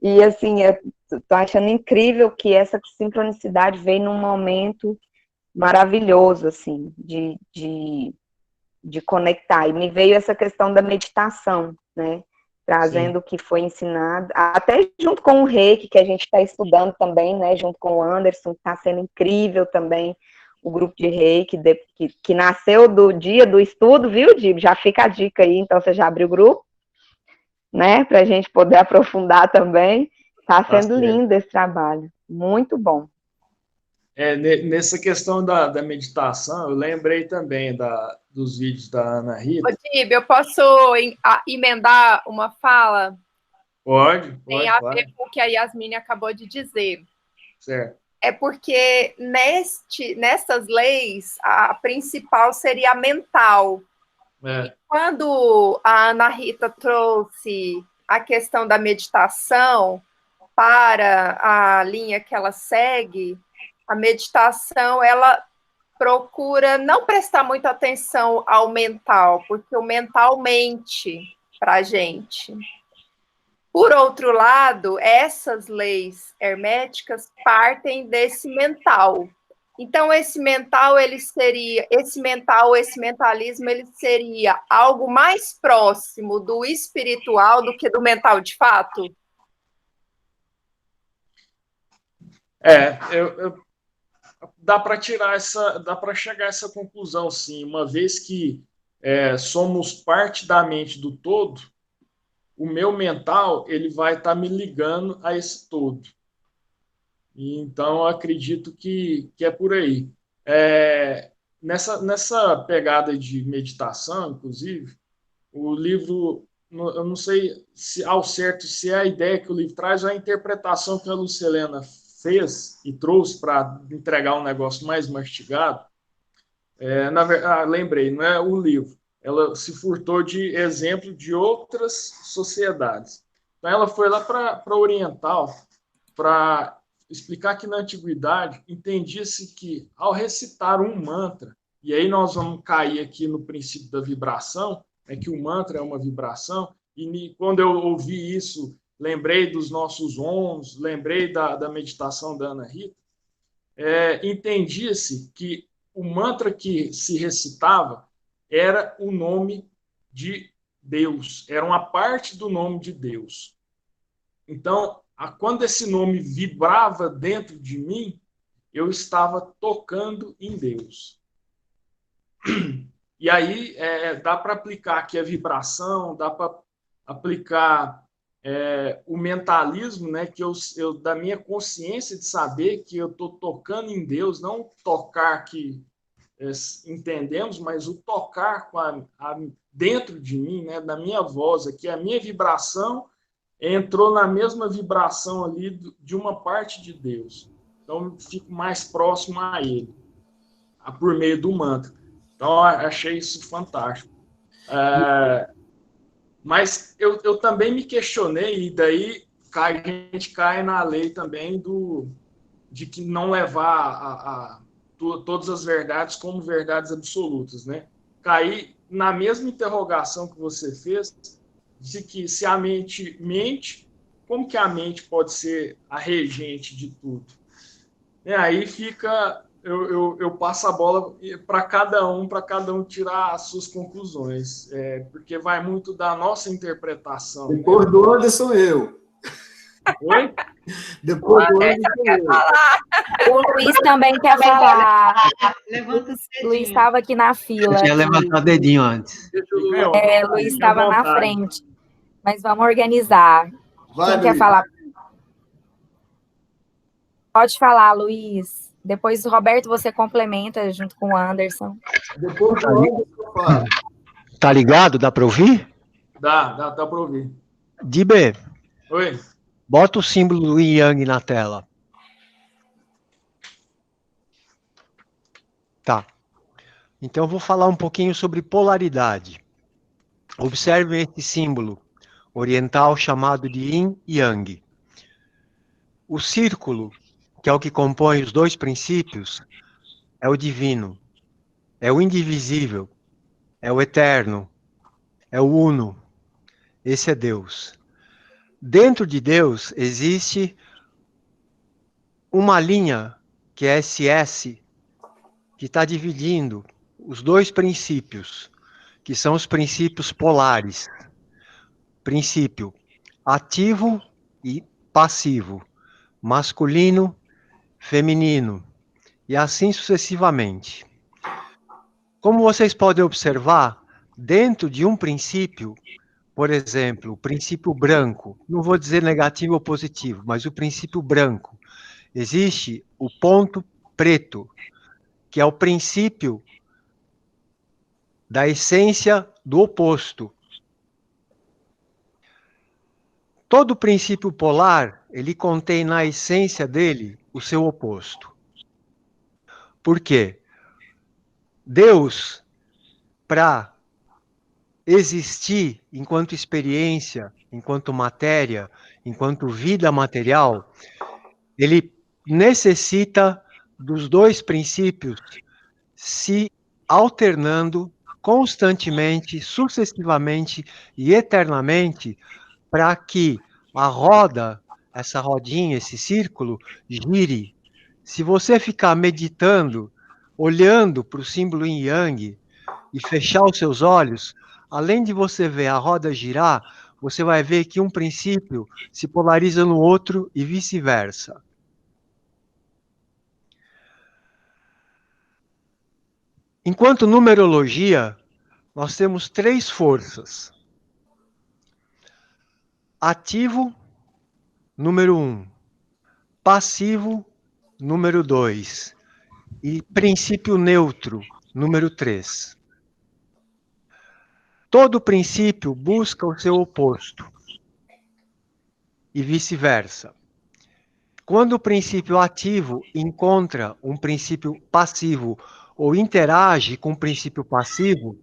E assim, eu tô achando incrível que essa sincronicidade veio num momento maravilhoso, assim, de conectar. E me veio essa questão da meditação, né? Trazendo o que foi ensinado, até junto com o Reiki, que a gente está estudando também, né? Junto com o Anderson, está sendo incrível também o grupo de Reiki, que nasceu do dia do estudo, viu, Dib? Já fica a dica aí, então você já abriu o grupo, né? Para a gente poder aprofundar também. Está sendo lindo esse trabalho, muito bom. Nessa questão da meditação, eu lembrei também dos vídeos da Ana Rita. Ô, Dib, eu posso emendar uma fala? Pode, Tem a claro. ver com o que a Yasmine acabou de dizer. Certo. É porque nessas leis, a principal seria a mental. E quando a Ana Rita trouxe a questão da meditação para a linha que ela segue, A meditação, ela procura não prestar muita atenção ao mental, porque o mental mente para a gente. Por outro lado, essas leis herméticas partem desse mental. Então, esse mentalismo, ele seria algo mais próximo do espiritual do que do mental de fato? Dá para chegar a essa conclusão, sim, uma vez que somos parte da mente do todo, o meu mental ele vai estar me ligando a esse todo. Então, eu acredito que é por aí. Nessa pegada de meditação, inclusive, o livro, eu não sei se ao certo se é a ideia que o livro traz ou a interpretação que a Lucilena fez e trouxe para entregar um negócio mais mastigado. Na verdade, lembrei, não é o livro. Ela se furtou de exemplo de outras sociedades. Então, ela foi lá para Oriental, para explicar que na antiguidade entendia-se que ao recitar um mantra, e aí nós vamos cair aqui no princípio da vibração, que o mantra é uma vibração, e quando eu ouvi isso, lembrei dos nossos OMs, lembrei da meditação da Ana Rita, entendia-se que o mantra que se recitava era o nome de Deus, era uma parte do nome de Deus. Então, quando esse nome vibrava dentro de mim, eu estava tocando em Deus. E aí dá para aplicar aqui a vibração, dá para aplicar o mentalismo, né, que eu da minha consciência de saber que eu estou tocando em Deus, não tocar que entendemos, mas o tocar dentro de mim, né, da minha voz aqui, a minha vibração entrou na mesma vibração ali de uma parte de Deus. Então, eu fico mais próximo a Ele, por meio do mantra. Então, eu achei isso fantástico. Mas eu também me questionei, e daí a gente cai na lei também de que não levar todas as verdades como verdades absolutas, né? Caí na mesma interrogação que você fez, de que se a mente mente, como que a mente pode ser a regente de tudo? Aí fica, eu passo a bola para cada um tirar as suas conclusões, porque vai muito da nossa interpretação. Depois do Anderson, eu. Oi? Depois do Anderson, eu. O Luiz também quer falar. O Luiz estava aqui na fila. Eu tinha levantado o dedinho antes. O Luiz estava na frente. Mas vamos organizar. Quem quer falar? Pode falar, Luiz. Depois, Roberto, você complementa junto com o Anderson. Depois do Anderson, eu falo. Tá ligado? Dá para ouvir? Dá para ouvir. Dibe. Oi. Bota o símbolo do Yin Yang na tela. Tá. Então, eu vou falar um pouquinho sobre polaridade. Observe esse símbolo oriental chamado de Yin e Yang. O círculo, que é o que compõe os dois princípios, é o divino, é o indivisível, é o eterno, é o uno. Esse é Deus. Dentro de Deus existe uma linha, que é SS, que está dividindo os dois princípios, que são os princípios polares. Princípio ativo e passivo, masculino, feminino, e assim sucessivamente. Como vocês podem observar, dentro de um princípio, por exemplo, o princípio branco, não vou dizer negativo ou positivo, mas o princípio branco, existe o ponto preto, que é o princípio da essência do oposto. Todo princípio polar, ele contém na essência dele o seu oposto. Por quê? Deus, para existir enquanto experiência, enquanto matéria, enquanto vida material, ele necessita dos dois princípios se alternando constantemente, sucessivamente e eternamente, para que a roda, essa rodinha, esse círculo, gire. Se você ficar meditando, olhando para o símbolo yin yang e fechar os seus olhos, além de você ver a roda girar, você vai ver que um princípio se polariza no outro e vice-versa. Enquanto numerologia, nós temos 3 forças. Ativo, número 1. Passivo, número 2. E princípio neutro, número 3. Todo princípio busca o seu oposto. E vice-versa. Quando o princípio ativo encontra um princípio passivo ou interage com um princípio passivo,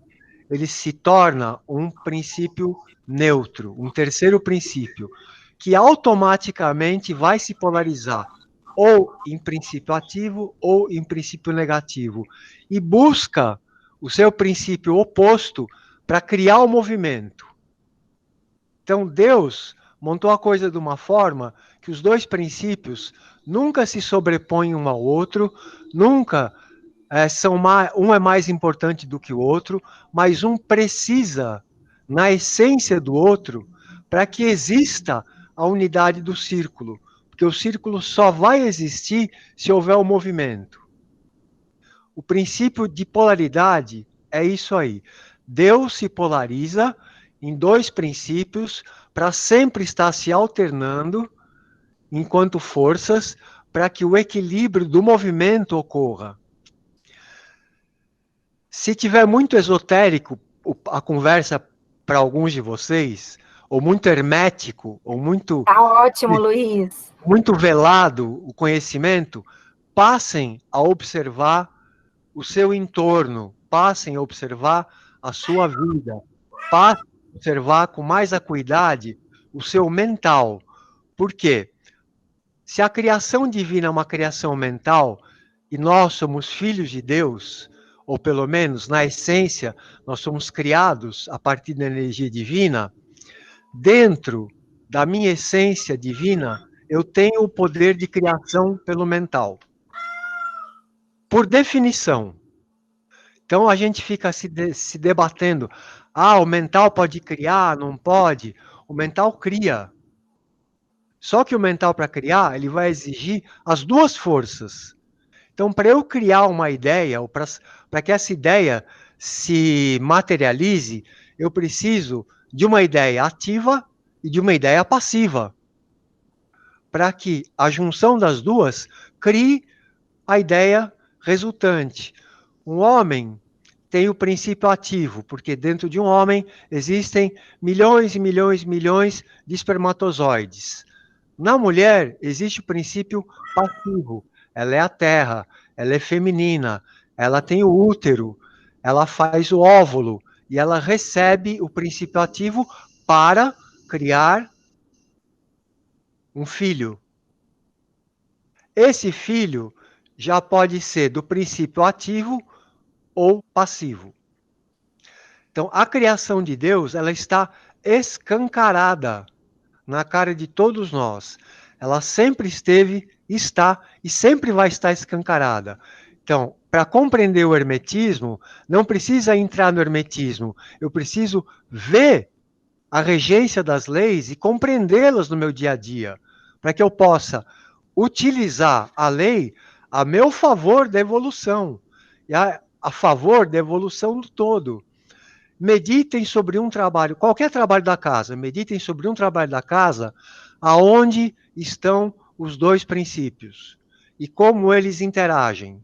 ele se torna um princípio neutro, um terceiro princípio, que automaticamente vai se polarizar ou em princípio ativo ou em princípio negativo, e busca o seu princípio oposto para criar o movimento. Então, Deus montou a coisa de uma forma que os dois princípios nunca se sobrepõem um ao outro, nunca um é mais importante do que o outro, mas um precisa, na essência do outro, para que exista a unidade do círculo, porque o círculo só vai existir se houver o movimento. O princípio de polaridade é isso aí. Deus se polariza em 2 princípios para sempre estar se alternando enquanto forças para que o equilíbrio do movimento ocorra. Se tiver muito esotérico a conversa para alguns de vocês, ou muito hermético, ou muito... Tá ótimo, Luiz. Muito velado o conhecimento, passem a observar o seu entorno, passem a observar a sua vida, passem a observar com mais acuidade o seu mental. Por quê? Se a criação divina é uma criação mental, e nós somos filhos de Deus, ou pelo menos, na essência, nós somos criados a partir da energia divina, dentro da minha essência divina, eu tenho o poder de criação pelo mental. Por definição. Então, a gente fica se debatendo. O mental pode criar, não pode? O mental cria. Só que o mental, para criar, ele vai exigir as 2 forças. Então, para eu criar uma ideia, ou para que essa ideia se materialize, eu preciso de uma ideia ativa e de uma ideia passiva. Para que a junção das 2 crie a ideia resultante. Um homem tem o princípio ativo, porque dentro de um homem existem milhões e milhões e milhões de espermatozoides. Na mulher existe o princípio passivo. Ela é a terra, ela é feminina, ela tem o útero, ela faz o óvulo e ela recebe o princípio ativo para criar um filho. Esse filho já pode ser do princípio ativo ou passivo. Então, a criação de Deus, ela está escancarada na cara de todos nós. Ela sempre esteve, está e sempre vai estar escancarada. Então, para compreender o hermetismo, não precisa entrar no hermetismo. Eu preciso ver a regência das leis e compreendê-las no meu dia a dia, para que eu possa utilizar a lei a meu favor da evolução, e a favor da evolução do todo. Meditem sobre um trabalho, qualquer trabalho da casa, meditem sobre um trabalho da casa, aonde estão os 2 princípios, e como eles interagem.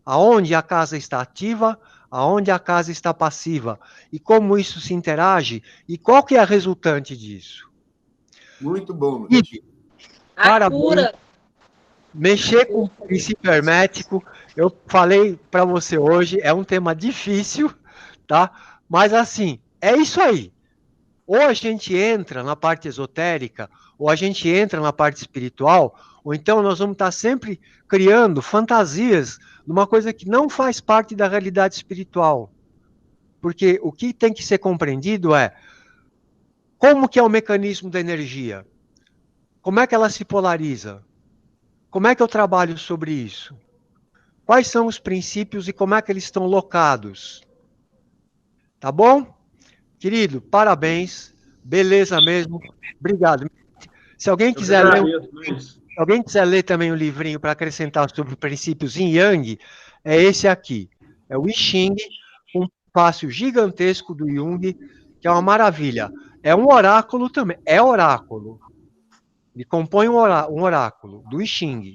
Aonde a casa está ativa, aonde a casa está passiva, e como isso se interage, e qual que é a resultante disso. Muito bom. Parabéns. Mexer com o princípio hermético, eu falei para você hoje, é um tema difícil, tá? Mas assim, é isso aí. Ou a gente entra na parte esotérica, ou a gente entra na parte espiritual, Ou então nós vamos estar sempre criando fantasias numa coisa que não faz parte da realidade espiritual. Porque o que tem que ser compreendido é como que é o mecanismo da energia? Como é que ela se polariza? Como é que eu trabalho sobre isso? Quais são os princípios e como é que eles estão locados? Tá bom? Querido, parabéns. Beleza mesmo. Obrigado. Se alguém quiser ler, se alguém quiser ler também um livrinho para acrescentar sobre princípios Yin Yang, é esse aqui. É o I Ching, um fácil gigantesco do Jung, que é uma maravilha. É um oráculo também. É oráculo. Ele compõe um oráculo do I Ching.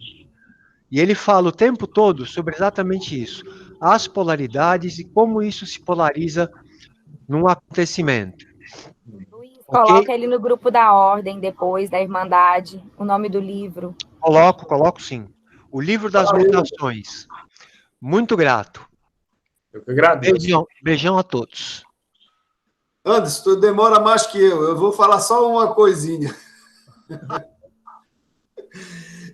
E ele fala o tempo todo sobre exatamente isso. As polaridades e como isso se polariza num acontecimento. Coloca Okay? ele no grupo da ordem depois, da Irmandade, o nome do livro. Coloco sim. O livro das mutações. Muito grato. Eu que agradeço. Beijão a todos. Anderson, tu demora mais que eu vou falar só uma coisinha.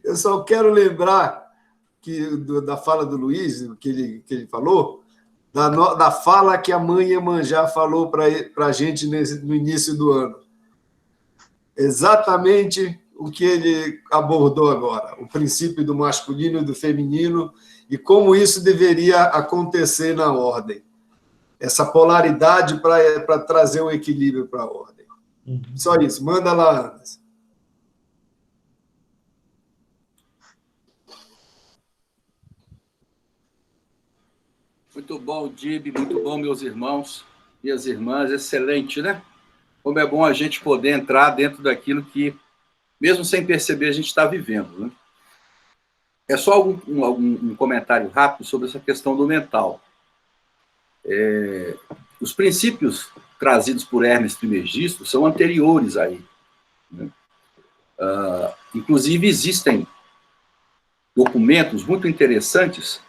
Eu só quero lembrar da fala do Luiz, que ele falou, da fala que a mãe Iemanjá falou para a gente no início do ano. Exatamente o que ele abordou agora, o princípio do masculino e do feminino, e como isso deveria acontecer na ordem. Essa polaridade para trazer um equilíbrio para a ordem. Só isso. Manda lá, Anderson. Muito bom, Dib, muito bom, meus irmãos, minhas irmãs, excelente, né? Como é bom a gente poder entrar dentro daquilo que, mesmo sem perceber, a gente está vivendo, né? É só um comentário rápido sobre essa questão do mental. Os princípios trazidos por Hermes Trismegisto são anteriores aí, né? Inclusive, existem documentos muito interessantes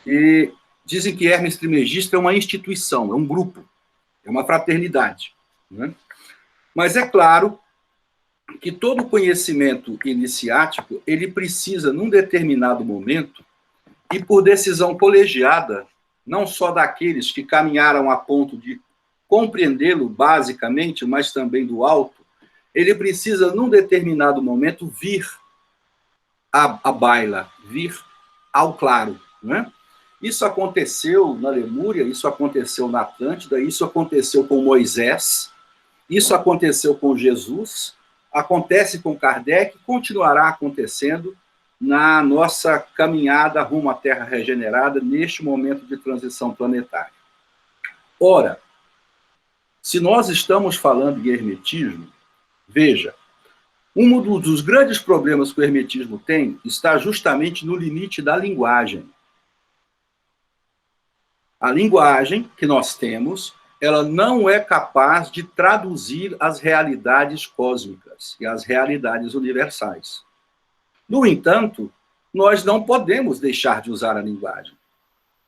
e dizem que Hermes Trismegisto é uma instituição, é um grupo, é uma fraternidade, né? Mas é claro que todo conhecimento iniciático, ele precisa, num determinado momento, e por decisão colegiada, não só daqueles que caminharam a ponto de compreendê-lo basicamente, mas também do alto, ele precisa, num determinado momento, vir à baila, vir ao claro, né? Isso aconteceu na Lemúria, isso aconteceu na Atlântida, isso aconteceu com Moisés, isso aconteceu com Jesus, acontece com Kardec, continuará acontecendo na nossa caminhada rumo à Terra regenerada, neste momento de transição planetária. Ora, se nós estamos falando de hermetismo, veja, um dos grandes problemas que o hermetismo tem está justamente no limite da linguagem. A linguagem que nós temos, ela não é capaz de traduzir as realidades cósmicas e as realidades universais. No entanto, nós não podemos deixar de usar a linguagem.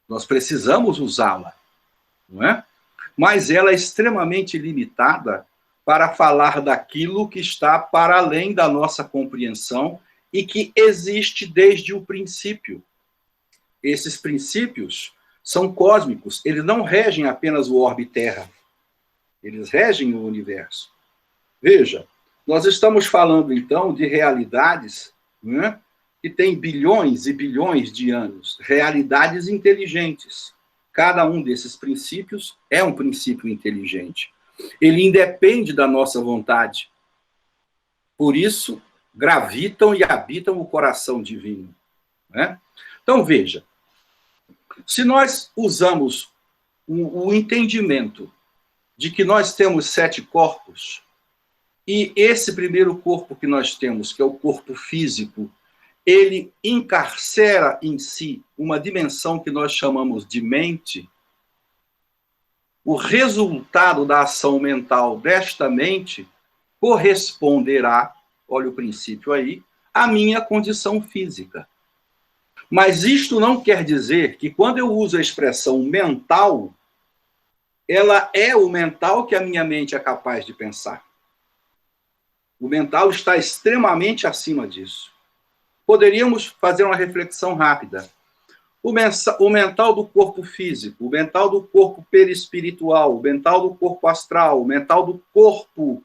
Nós precisamos usá-la, não é? Mas ela é extremamente limitada para falar daquilo que está para além da nossa compreensão e que existe desde o princípio. Esses princípios são cósmicos, eles não regem apenas o orbe Terra, eles regem o universo. Veja, nós estamos falando, então, de realidades, né, que têm bilhões e bilhões de anos, realidades inteligentes. Cada um desses princípios é um princípio inteligente. Ele independe da nossa vontade. Por isso, gravitam e habitam o coração divino, né? Então, veja, se nós usamos o entendimento de que nós temos 7 corpos, e esse primeiro corpo que nós temos, que é o corpo físico, ele encarcera em si uma dimensão que nós chamamos de mente, o resultado da ação mental desta mente corresponderá, olha o princípio aí, à minha condição física. Mas isto não quer dizer que quando eu uso a expressão mental, ela é o mental que a minha mente é capaz de pensar. O mental está extremamente acima disso. poderíamos fazer uma reflexão rápida. O mental do corpo físico, o mental do corpo perispiritual, o mental do corpo astral, o mental do corpo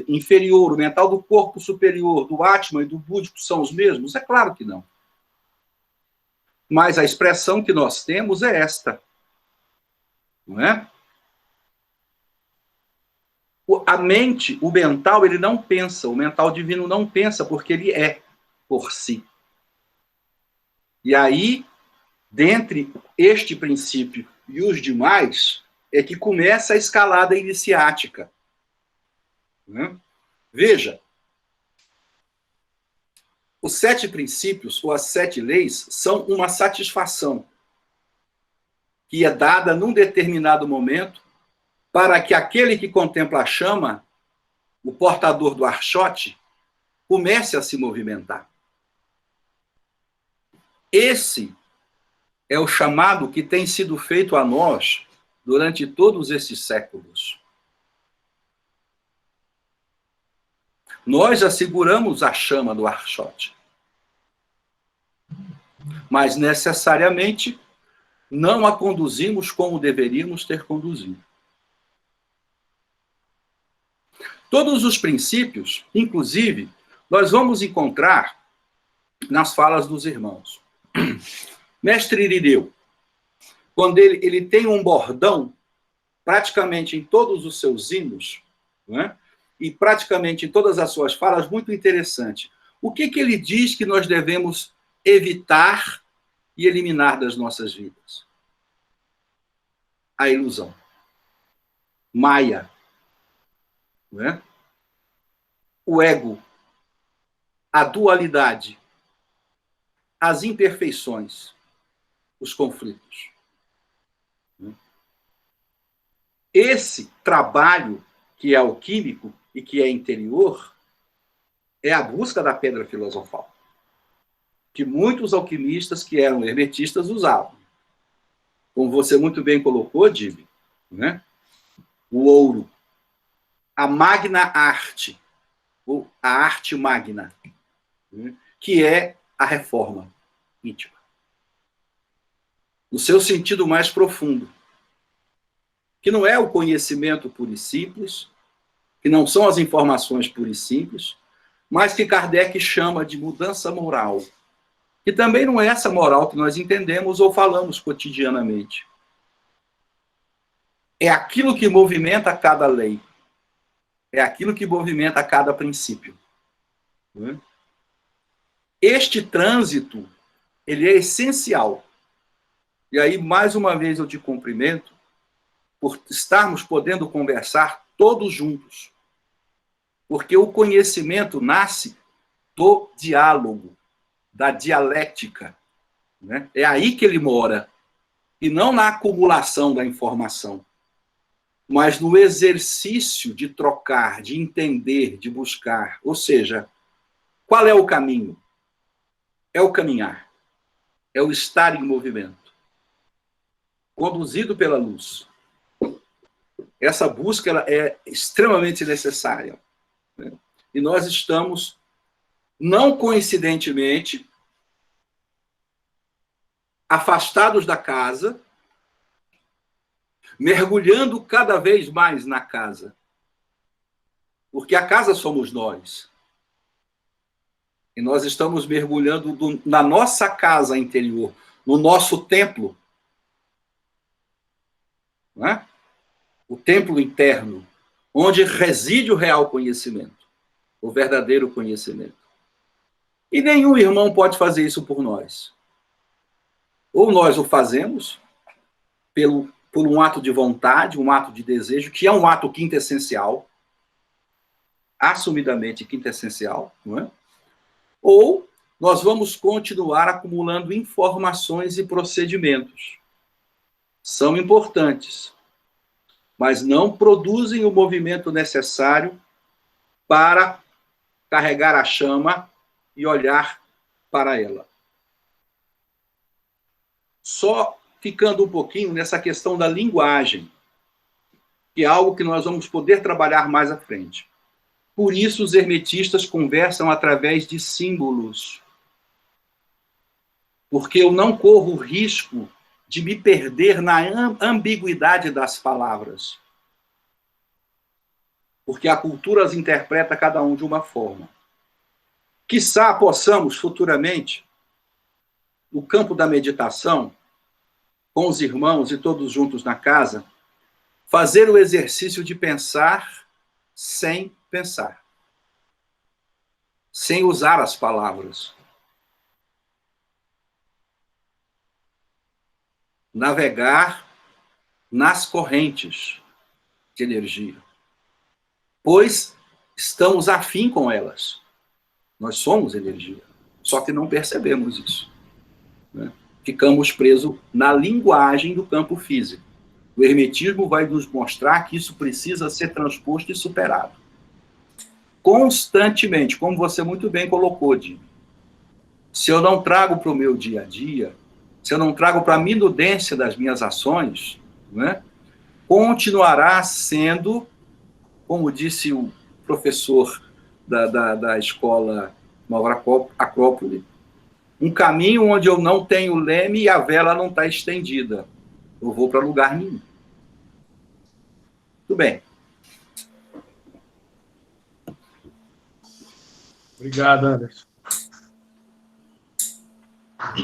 inferior, o mental do corpo superior, do Atman e do búdico são os mesmos? É claro que não. Mas a expressão que nós temos é esta. Não é? A mente, o mental, ele não pensa, o mental divino não pensa, porque ele é por si. E aí, dentre este princípio e os demais, é que começa a escalada iniciática. Né? Veja, os 7 princípios, ou as 7 leis, são uma satisfação que é dada num determinado momento para que aquele que contempla a chama, o portador do archote, comece a se movimentar. Esse é o chamado que tem sido feito a nós durante todos esses séculos. Nós asseguramos a chama do archote, mas necessariamente não a conduzimos como deveríamos ter conduzido. Todos os princípios, inclusive, nós vamos encontrar nas falas dos irmãos. Mestre Irineu, quando ele tem um bordão, praticamente em todos os seus hinos, né, e praticamente em todas as suas falas, muito interessante. O que ele diz que nós devemos evitar e eliminar das nossas vidas? A ilusão. Maia. Né? O ego, a dualidade, as imperfeições, os conflitos. Esse trabalho que é alquímico e que é interior é a busca da pedra filosofal, que muitos alquimistas que eram hermetistas usavam. Como você muito bem colocou, Dibi, né? O ouro, a magna arte, ou a arte magna, né? Que é a reforma íntima. No seu sentido mais profundo, que não é o conhecimento puro e simples, que não são as informações puras e simples, mas que Kardec chama de mudança moral, que também não é essa moral que nós entendemos ou falamos cotidianamente. É aquilo que movimenta cada lei, é aquilo que movimenta cada princípio. Né? Este trânsito, ele é essencial. E aí, mais uma vez, eu te cumprimento por estarmos podendo conversar todos juntos. Porque o conhecimento nasce do diálogo, da dialética. Né? É aí que ele mora. E não na acumulação da informação, mas no exercício de trocar, de entender, de buscar. Ou seja, qual é o caminho? É o caminhar. É o estar em movimento. Conduzido pela luz. Essa busca ela é extremamente necessária. Né? E nós estamos, não coincidentemente, afastados da casa, mergulhando cada vez mais na casa. Porque a casa somos nós. E nós estamos mergulhando na nossa casa interior, no nosso templo. Não é? O templo interno, onde reside o real conhecimento, o verdadeiro conhecimento. E nenhum irmão pode fazer isso por nós. Ou nós o fazemos por um ato de vontade, um ato de desejo, que é um ato quintessencial, assumidamente quintessencial, não é? Ou nós vamos continuar acumulando informações e procedimentos. São importantes, mas não produzem o movimento necessário para carregar a chama e olhar para ela. Só ficando um pouquinho nessa questão da linguagem, que é algo que nós vamos poder trabalhar mais à frente. Por isso, os hermetistas conversam através de símbolos. Porque eu não corro o risco de me perder na ambiguidade das palavras. Porque a cultura as interpreta cada um de uma forma. Quiçá possamos, futuramente, no campo da meditação, com os irmãos e todos juntos na casa, fazer o exercício de pensar sem pensar. Sem usar as palavras. Navegar nas correntes de energia. Pois estamos afim com elas. Nós somos energia. Só que não percebemos isso. Né? Ficamos presos na linguagem do campo físico. O hermetismo vai nos mostrar que isso precisa ser transposto e superado. Constantemente, como você muito bem colocou, Di. Se eu não trago para o meu dia a dia, se eu não trago para a minudência das minhas ações, né, continuará sendo, como disse o professor da escola Nova Acrópole, um caminho onde eu não tenho leme e a vela não está estendida. Eu vou para lugar nenhum. Tudo bem. Obrigado, Anderson.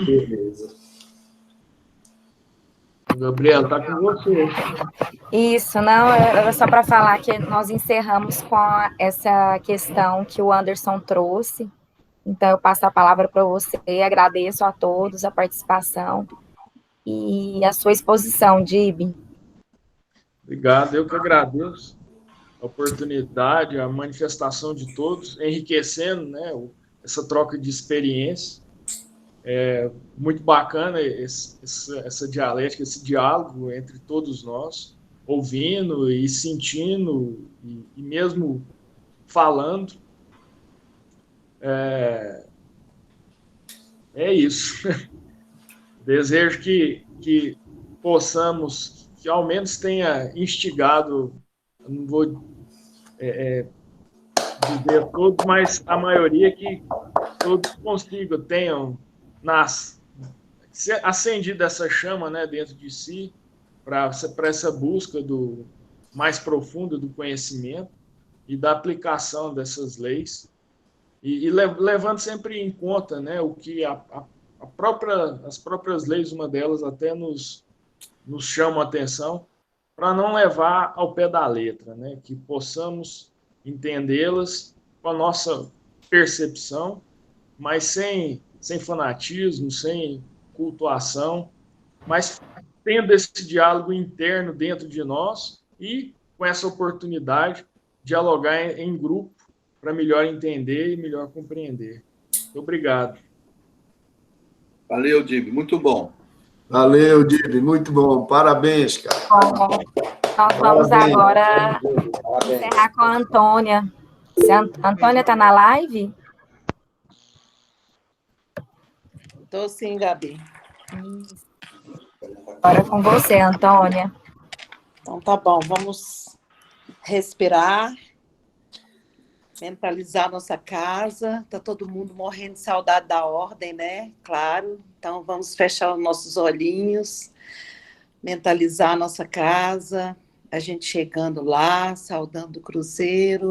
Beleza. Gabriel, tá com você. Isso, não, era só para falar que nós encerramos com essa questão que o Anderson trouxe. Então, eu passo a palavra para você, agradeço a todos a participação e a sua exposição, Dib. Obrigado, eu que agradeço a oportunidade, a manifestação de todos, enriquecendo, né, essa troca de experiência. É muito bacana essa dialética, esse diálogo entre todos nós, ouvindo e sentindo, e mesmo falando. É isso. Desejo que possamos, que ao menos tenha instigado, não vou dizer todos, mas a maioria, que todos consigam, tenham acendido essa chama, né, dentro de si, para essa busca do mais profunda do conhecimento e da aplicação dessas leis, e levando sempre em conta, né, o que as próprias leis, uma delas até nos chamam a atenção, para não levar ao pé da letra, né, que possamos entendê-las com a nossa percepção, mas sem fanatismo, sem cultuação, mas tendo esse diálogo interno dentro de nós e com essa oportunidade de dialogar em grupo para melhor entender e melhor compreender. Muito obrigado. Valeu, Dib, muito bom. Valeu, Dib, muito bom. Parabéns, cara. Nós vamos agora encerrar com a Antônia. A Antônia está na live? Estou sim, Gabi. Agora com você, Antônia. Então, tá bom. Vamos respirar, mentalizar nossa casa. Está todo mundo morrendo de saudade da ordem, né? Claro. Então, vamos fechar os nossos olhinhos, mentalizar a nossa casa, a gente chegando lá, saudando o cruzeiro.